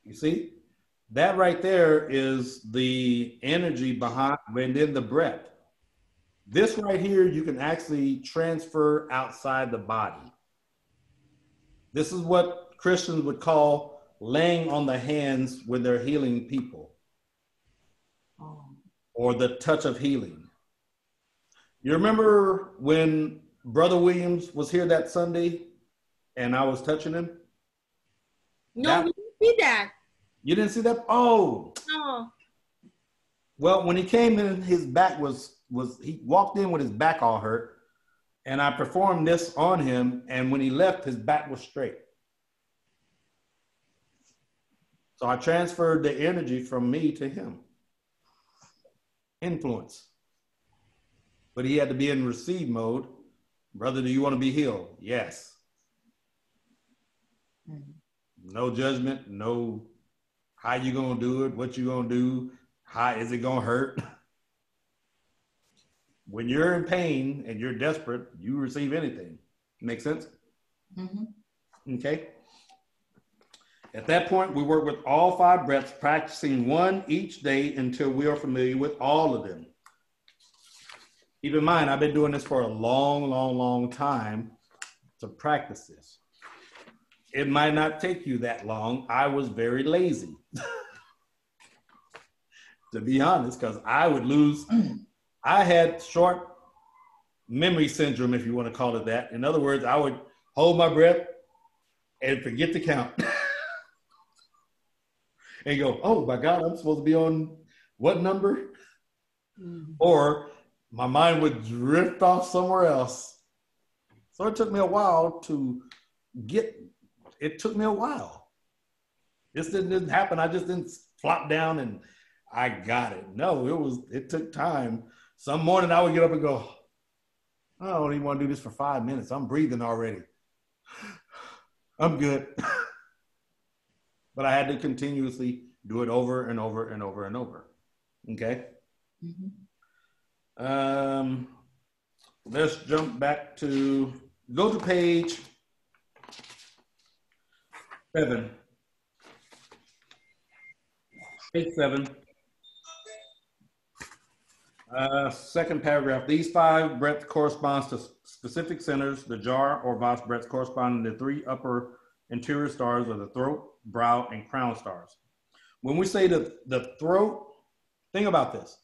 You see? That right there is the energy behind, and then the breath. This right here, you can actually transfer outside the body. This is what Christians would call laying on the hands when they're healing people, or the touch of healing. You remember when Brother Williams was here that Sunday and I was touching him? No, we didn't see that. You didn't see that? Oh. No. Well, when he came in, his back he walked in with his back all hurt, and I performed this on him, and when he left, his back was straight. So I transferred the energy from me to him. Influence. But he had to be in receive mode. Brother, do you want to be healed? Yes. No judgment, no how you gonna do it, what you gonna do, how is it gonna hurt? When you're in pain and you're desperate, you receive anything. Make sense? Mm-hmm. Okay. At that point, we work with all 5 breaths, practicing one each day until we are familiar with all of them. Keep in mind, I've been doing this for a long, long, long time to practice this. It might not take you that long. I was very lazy, to be honest, because I would lose. I had short memory syndrome, if you want to call it that. In other words, I would hold my breath and forget to count. And go, oh my God, I'm supposed to be on what number? Mm-hmm. Or my mind would drift off somewhere else. So it took me a while to it took me a while. This didn't happen. I just didn't flop down and I got it. No, it took time. Some morning I would get up and go, I don't even want to do this for 5 minutes. I'm breathing already. I'm good. But I had to continuously do it over and over and over and over. Okay. Let's jump back to, go to page 7. Page 7. Second paragraph. These 5 breaths corresponds to specific centers. The jar or Voss breaths corresponding to 3 upper interior stars of the throat, brow, and crown stars. When we say the throat, think about this.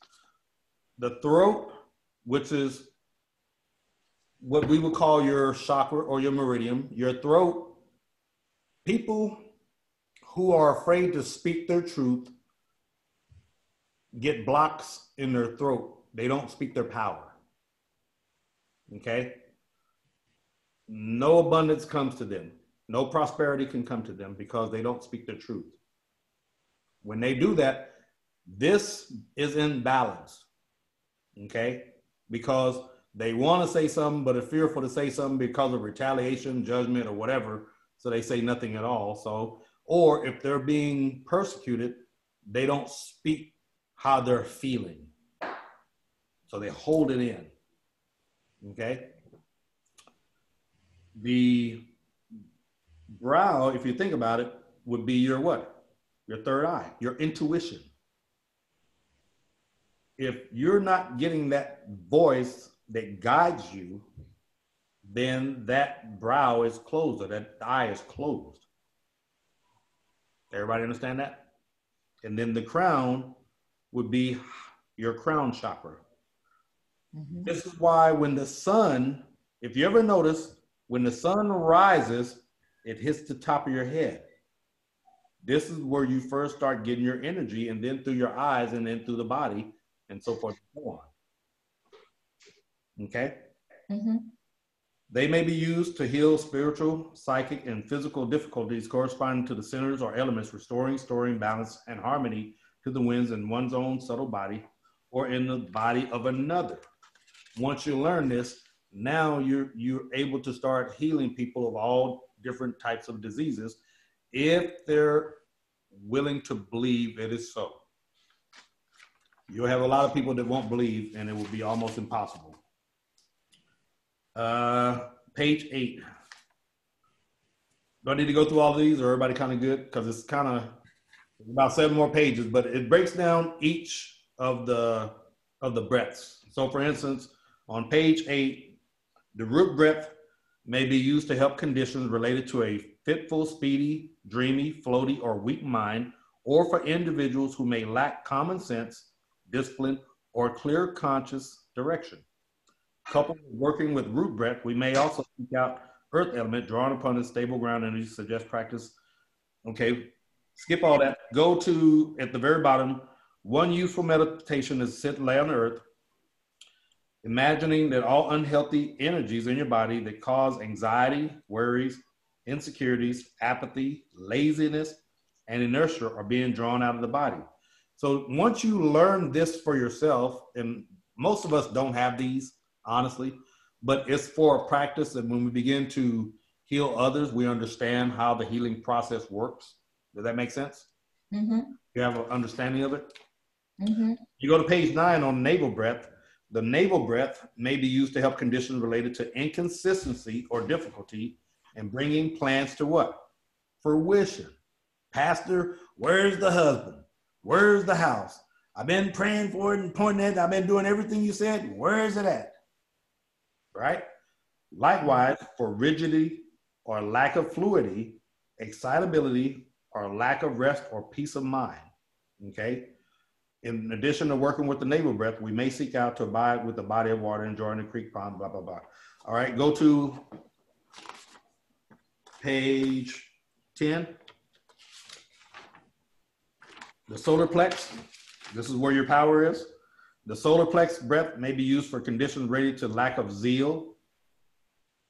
The throat, which is what we would call your chakra or your meridian, your throat, people who are afraid to speak their truth get blocks in their throat. They don't speak their power. Okay? No abundance comes to them. No prosperity can come to them because they don't speak their truth. When they do that, this is in balance. Okay? Because they want to say something, but are fearful to say something because of retaliation, judgment, or whatever. So they say nothing at all. So, or if they're being persecuted, they don't speak how they're feeling. So they hold it in. Okay? The brow, if you think about it, would be your what? Your third eye, your intuition. If you're not getting that voice that guides you, then that brow is closed, or that eye is closed. Everybody understand that? And then the crown would be your crown chakra. This is why when the sun, if you ever notice, when the sun rises, it hits the top of your head. This is where you first start getting your energy, and then through your eyes, and then through the body, and so forth and so on. Okay? They may be used to heal spiritual, psychic, and physical difficulties corresponding to the centers or elements, restoring balance and harmony to the winds in one's own subtle body or in the body of another. Once you learn this, now you're able to start healing people of all different types of diseases if they're willing to believe it is so. You'll have a lot of people that won't believe, and it will be almost impossible. Page 8. Do I need to go through all of these, or everybody kind of good? Because it's kind of about 7 more pages, but it breaks down each of the breaths. So for instance, on page 8, the root breath may be used to help conditions related to a fitful, speedy, dreamy, floaty, or weak mind, or for individuals who may lack common sense, discipline, or clear conscious direction. Coupled with working with root breath, we may also seek out earth element, drawing upon the stable ground energy, suggest practice. Okay, skip all that. Go to, at the very bottom, one useful meditation is sit and lay on the earth, imagining that all unhealthy energies in your body that cause anxiety, worries, insecurities, apathy, laziness, and inertia are being drawn out of the body. So once you learn this for yourself, and most of us don't have these, honestly, but it's for a practice. And when we begin to heal others, we understand how the healing process works. Does that make sense? You have an understanding of it? You go to page 9 on navel breath. The navel breath may be used to help conditions related to inconsistency or difficulty in bringing plans to what? Fruition. Pastor, where's the husband? Where's the house? I've been praying for it and pointing at it. I've been doing everything you said. Where is it at? Right? Likewise, for rigidity or lack of fluidity, excitability, or lack of rest or peace of mind. Okay? In addition to working with the navel breath, we may seek out to abide with the body of water, enjoying the creek pond, blah, blah, blah. All right, go to page 10. The solar plex, this is where your power is. The solar plex breath may be used for conditions related to lack of zeal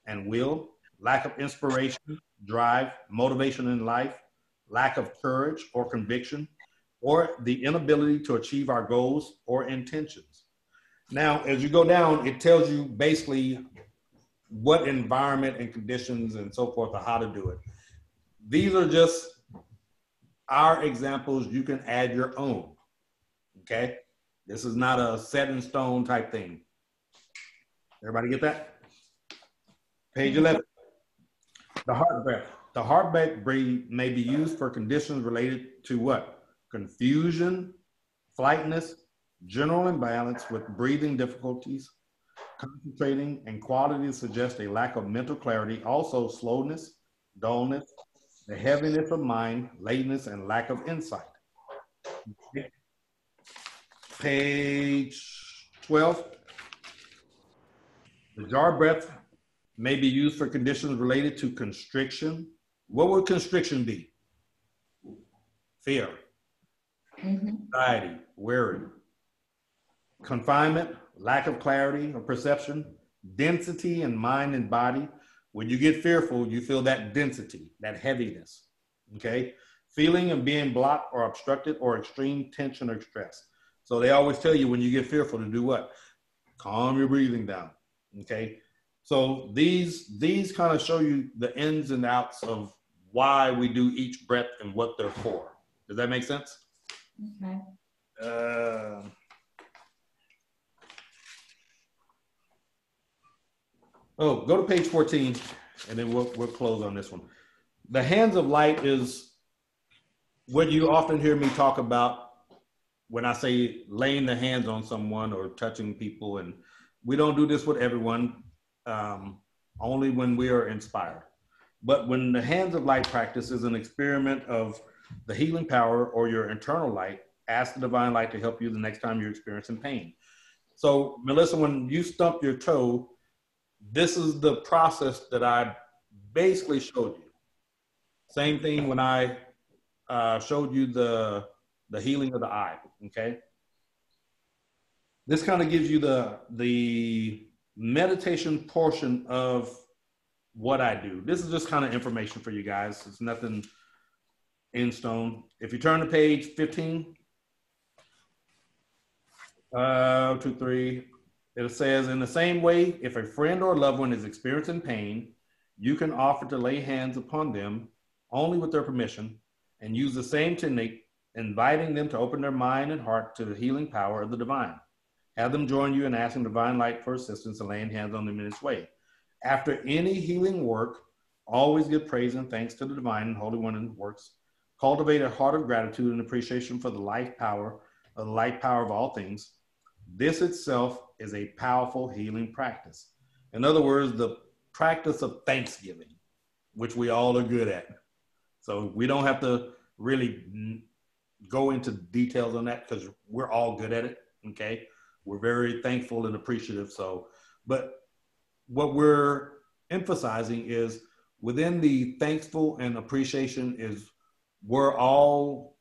and will, lack of inspiration, drive, motivation in life, lack of courage or conviction, or the inability to achieve our goals or intentions. Now, as you go down, it tells you basically what environment and conditions and so forth, or how to do it. These are just our examples. You can add your own. Okay, this is not a set in stone type thing. Everybody get that? Page 11. The heart breath. The heart breath may be used for conditions related to what? Confusion, flightness, general imbalance with breathing difficulties, concentrating, and qualities suggest a lack of mental clarity. Also, slowness, dullness, the heaviness of mind, lateness, and lack of insight. Okay. Page 12. The jar breath may be used for conditions related to constriction. What would constriction be? Fear, anxiety, worry, confinement, lack of clarity or perception, density in mind and body. When you get fearful, you feel that density, that heaviness, okay? Feeling of being blocked or obstructed or extreme tension or stress. So they always tell you when you get fearful to do what? Calm your breathing down, okay? So these kind of show you the ins and outs of why we do each breath and what they're for. Does that make sense? Okay. Oh, go to page 14, and then we'll close on this one. The hands of light is what you often hear me talk about when I say laying the hands on someone or touching people. And we don't do this with everyone, only when we are inspired. But when the hands of light practice is an experiment of the healing power or your internal light, ask the divine light to help you the next time you're experiencing pain. So Melissa, when you stump your toe, this is the process that I basically showed you. Same thing when I showed you the healing of the eye, okay? This kind of gives you the meditation portion of what I do. This is just kind of information for you guys. It's nothing in stone. If you turn to page 15, 2, 3, it says, in the same way, if a friend or loved one is experiencing pain, you can offer to lay hands upon them only with their permission and use the same technique, inviting them to open their mind and heart to the healing power of the divine. Have them join you in asking divine light for assistance and laying hands on them in its way. After any healing work, always give praise and thanks to the divine and holy one in works. Cultivate a heart of gratitude and appreciation for the life power of all things. This itself is a powerful healing practice. In other words, the practice of thanksgiving, which we all are good at. So we don't have to really go into details on that because we're all good at it, okay? We're very thankful and appreciative. So, but what we're emphasizing is within the thankful and appreciation is where all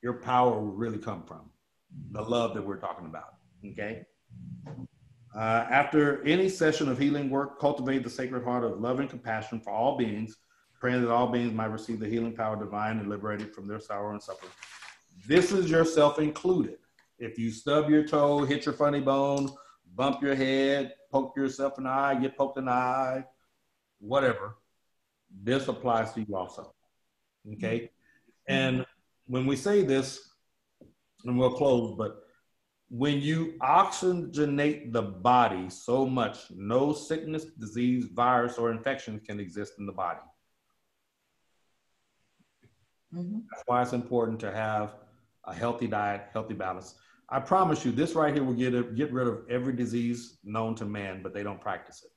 your power will really come from, the love that we're talking about, okay? After any session of healing work, cultivate the sacred heart of love and compassion for all beings, praying that all beings might receive the healing power divine and liberated from their sorrow and suffering. This is yourself included. If you stub your toe, hit your funny bone, bump your head, poke yourself in the eye, get poked in the eye, whatever, this applies to you also, okay? And when we say this, and we'll close, but when you oxygenate the body so much, no sickness, disease, virus, or infection can exist in the body. That's why it's important to have a healthy diet, healthy balance. I promise you, this right here will get rid of every disease known to man, but they don't practice it.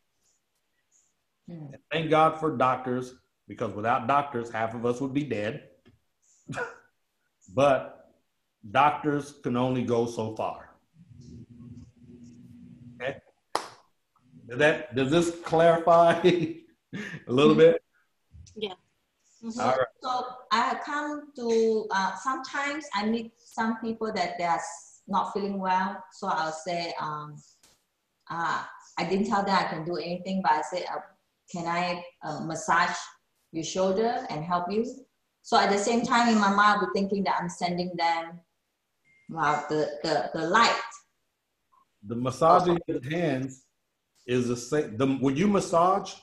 And thank God for doctors, because without doctors, half of us would be dead. But doctors can only go so far. Okay? Does this clarify a little bit? Yeah. All right. So I come to, sometimes I meet some people that they are not feeling well. So I'll say, I didn't tell them I can do anything, but I say, can I massage your shoulder and help you? So at the same time, in my mind, I'll be thinking that I'm sending them, wow, the light. The massaging of the hands is the same. When you massage,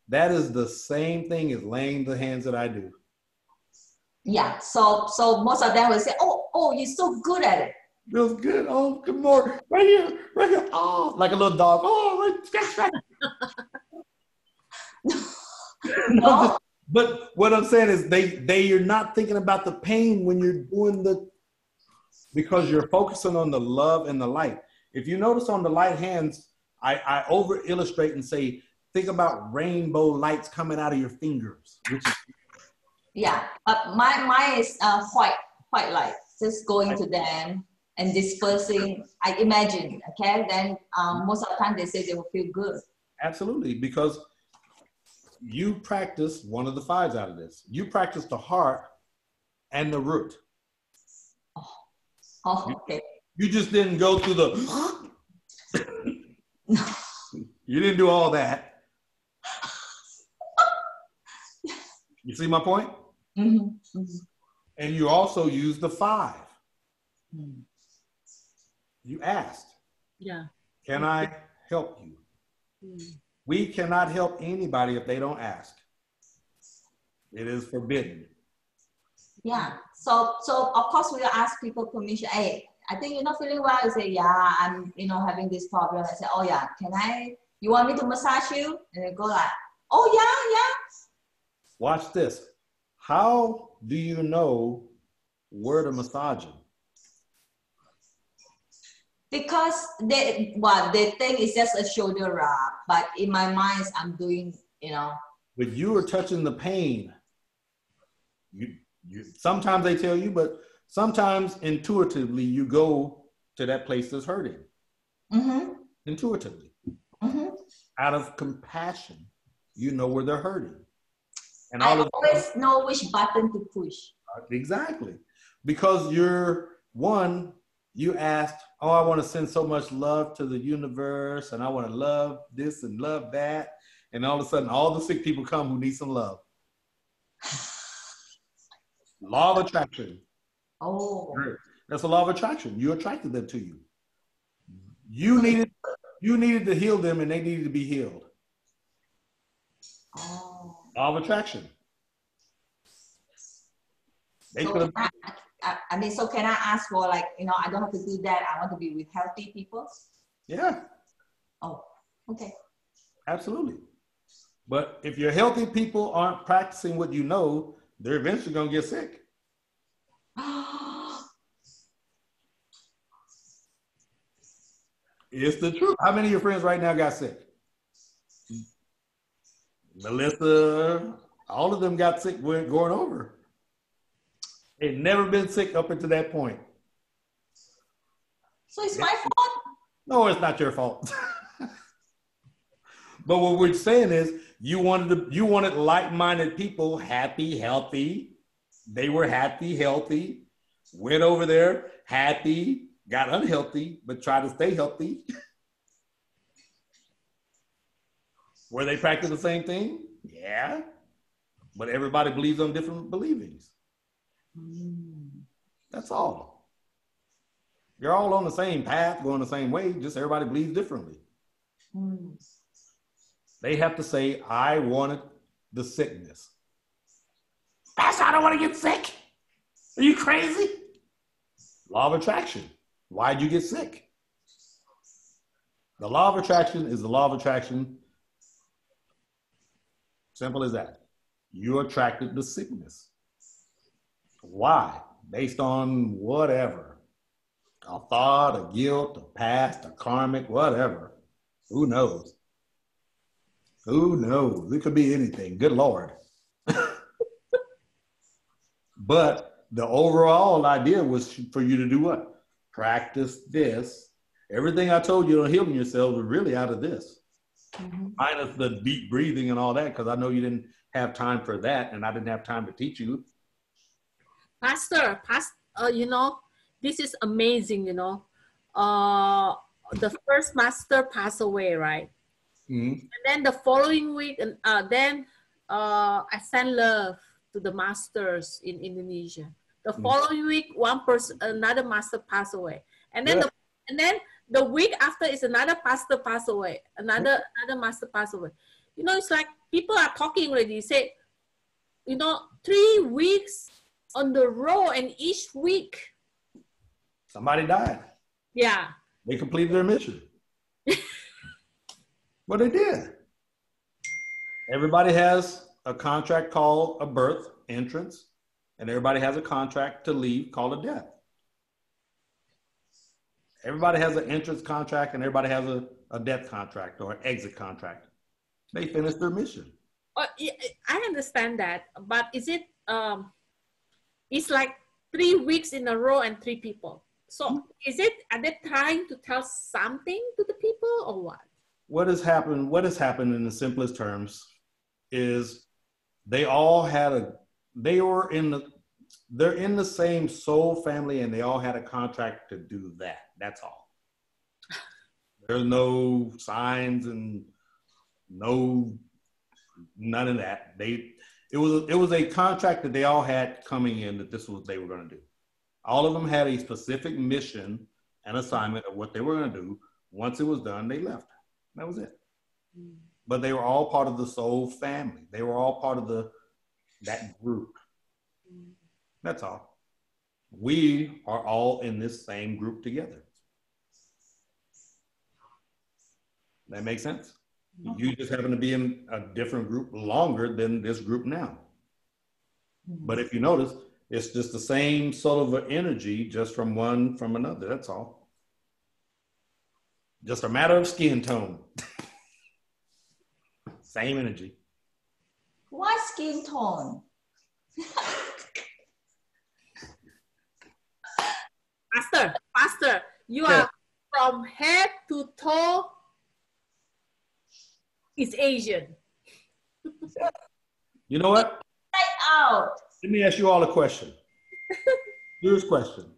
that is the same thing as laying the hands that I do. Yeah. So most of them will say, oh, you're so good at it. Feels good. Oh, good morning. Right here, right here. Oh, like a little dog. Oh, right. No. But what I'm saying is you're not thinking about the pain when you're doing because you're focusing on the love and the light. If you notice on the light hands, I over illustrate and say, think about rainbow lights coming out of your fingers. Yeah, but mine is white light, just going to them and dispersing. I imagine, okay. Then most of the time they say they will feel good. Absolutely, because you practice one of the fives out of this. You practice the heart and the root. Oh, okay. You just didn't go through the. You didn't do all that. You see my point? Mm-hmm. Mm-hmm. And you also use the five. Mm. You asked. Yeah. Can I help you? Mm. We cannot help anybody if they don't ask. It is forbidden. Yeah. So of course we'll ask people permission. Hey, I think you're not feeling well. You say, yeah, I'm having this problem. I say, oh yeah, you want me to massage you? And they go like, oh yeah. Watch this. How do you know where to massage them? Because they think it's just a shoulder rub, but in my mind I'm doing, But you are touching the pain. You sometimes they tell you, but sometimes intuitively you go to that place that's hurting. Mm-hmm. Intuitively. Mm-hmm. Out of compassion, you know where they're hurting. And I always know which button to push. Exactly. Because you asked, oh, I want to send so much love to the universe, and I want to love this and love that. And all of a sudden, all the sick people come who need some love. Law of attraction. Oh. That's a law of attraction. You attracted them to you. You needed to heal them, and they needed to be healed. Oh. Law of attraction. So can I ask for, like, I don't have to do that. I want to be with healthy people. Yeah. Oh, okay. Absolutely. But if your healthy people aren't practicing what you know, they're eventually going to get sick. It's the truth. How many of your friends right now got sick? Melissa, all of them got sick going over. They've never been sick up until that point. So it's my fault? No, it's not your fault. But what we're saying is you wanted like-minded people, happy, healthy. They were happy, healthy, went over there, happy, got unhealthy, but tried to stay healthy. Were they practicing the same thing? Yeah. But everybody believes on different believings. That's all. You're all on the same path, going the same way, just everybody believes differently. They have to say, I wanted the sickness. Pastor, I don't want to get sick. Are you crazy? Law of attraction. Why'd you get sick? The law of attraction is the law of attraction. Simple as that. You attracted the sickness. Why? Based on whatever. A thought, a guilt, a past, a karmic, whatever. Who knows? Who knows? It could be anything. Good Lord. But the overall idea was for you to do what? Practice this. Everything I told you on healing yourself was really out of this. Minus the deep breathing and all that, because I know you didn't have time for that, and I didn't have time to teach you. Pastor, this is amazing, the first master passed away, right? And then the following week, I sent love to the masters in Indonesia. The following week, another master passed away. And then the week after is another pastor pass away, another master pass away. You know, it's like people are talking already. Say, you know, 3 weeks on the row, and each week somebody died. Yeah. They completed their mission. Well, they did. Everybody has a contract called a birth, entrance, and everybody has a contract to leave called a death. Everybody has an entrance contract and everybody has a death contract or an exit contract. They finished their mission. I understand that, but is it, it's like 3 weeks in a row and 3 people. So is it, are they trying to tell something to the people or what? What has happened in the simplest terms is they're in the same soul family and they all had a contract to do that. That's all. There's no signs and none of that. It was a contract that they all had coming in that this was what they were going to do. All of them had a specific mission and assignment of what they were going to do. Once it was done, they left. That was it. But they were all part of the soul family. They were all part of that group. That's all. We are all in this same group together. That makes sense? You just happen to be in a different group longer than this group now. But if you notice, it's just the same sort of an energy, just from another. That's all. Just a matter of skin tone. Same energy. Why skin tone? Pastor, you are from head to toe is Asian. You know what? Right out. Let me ask you all a question. Here's a question.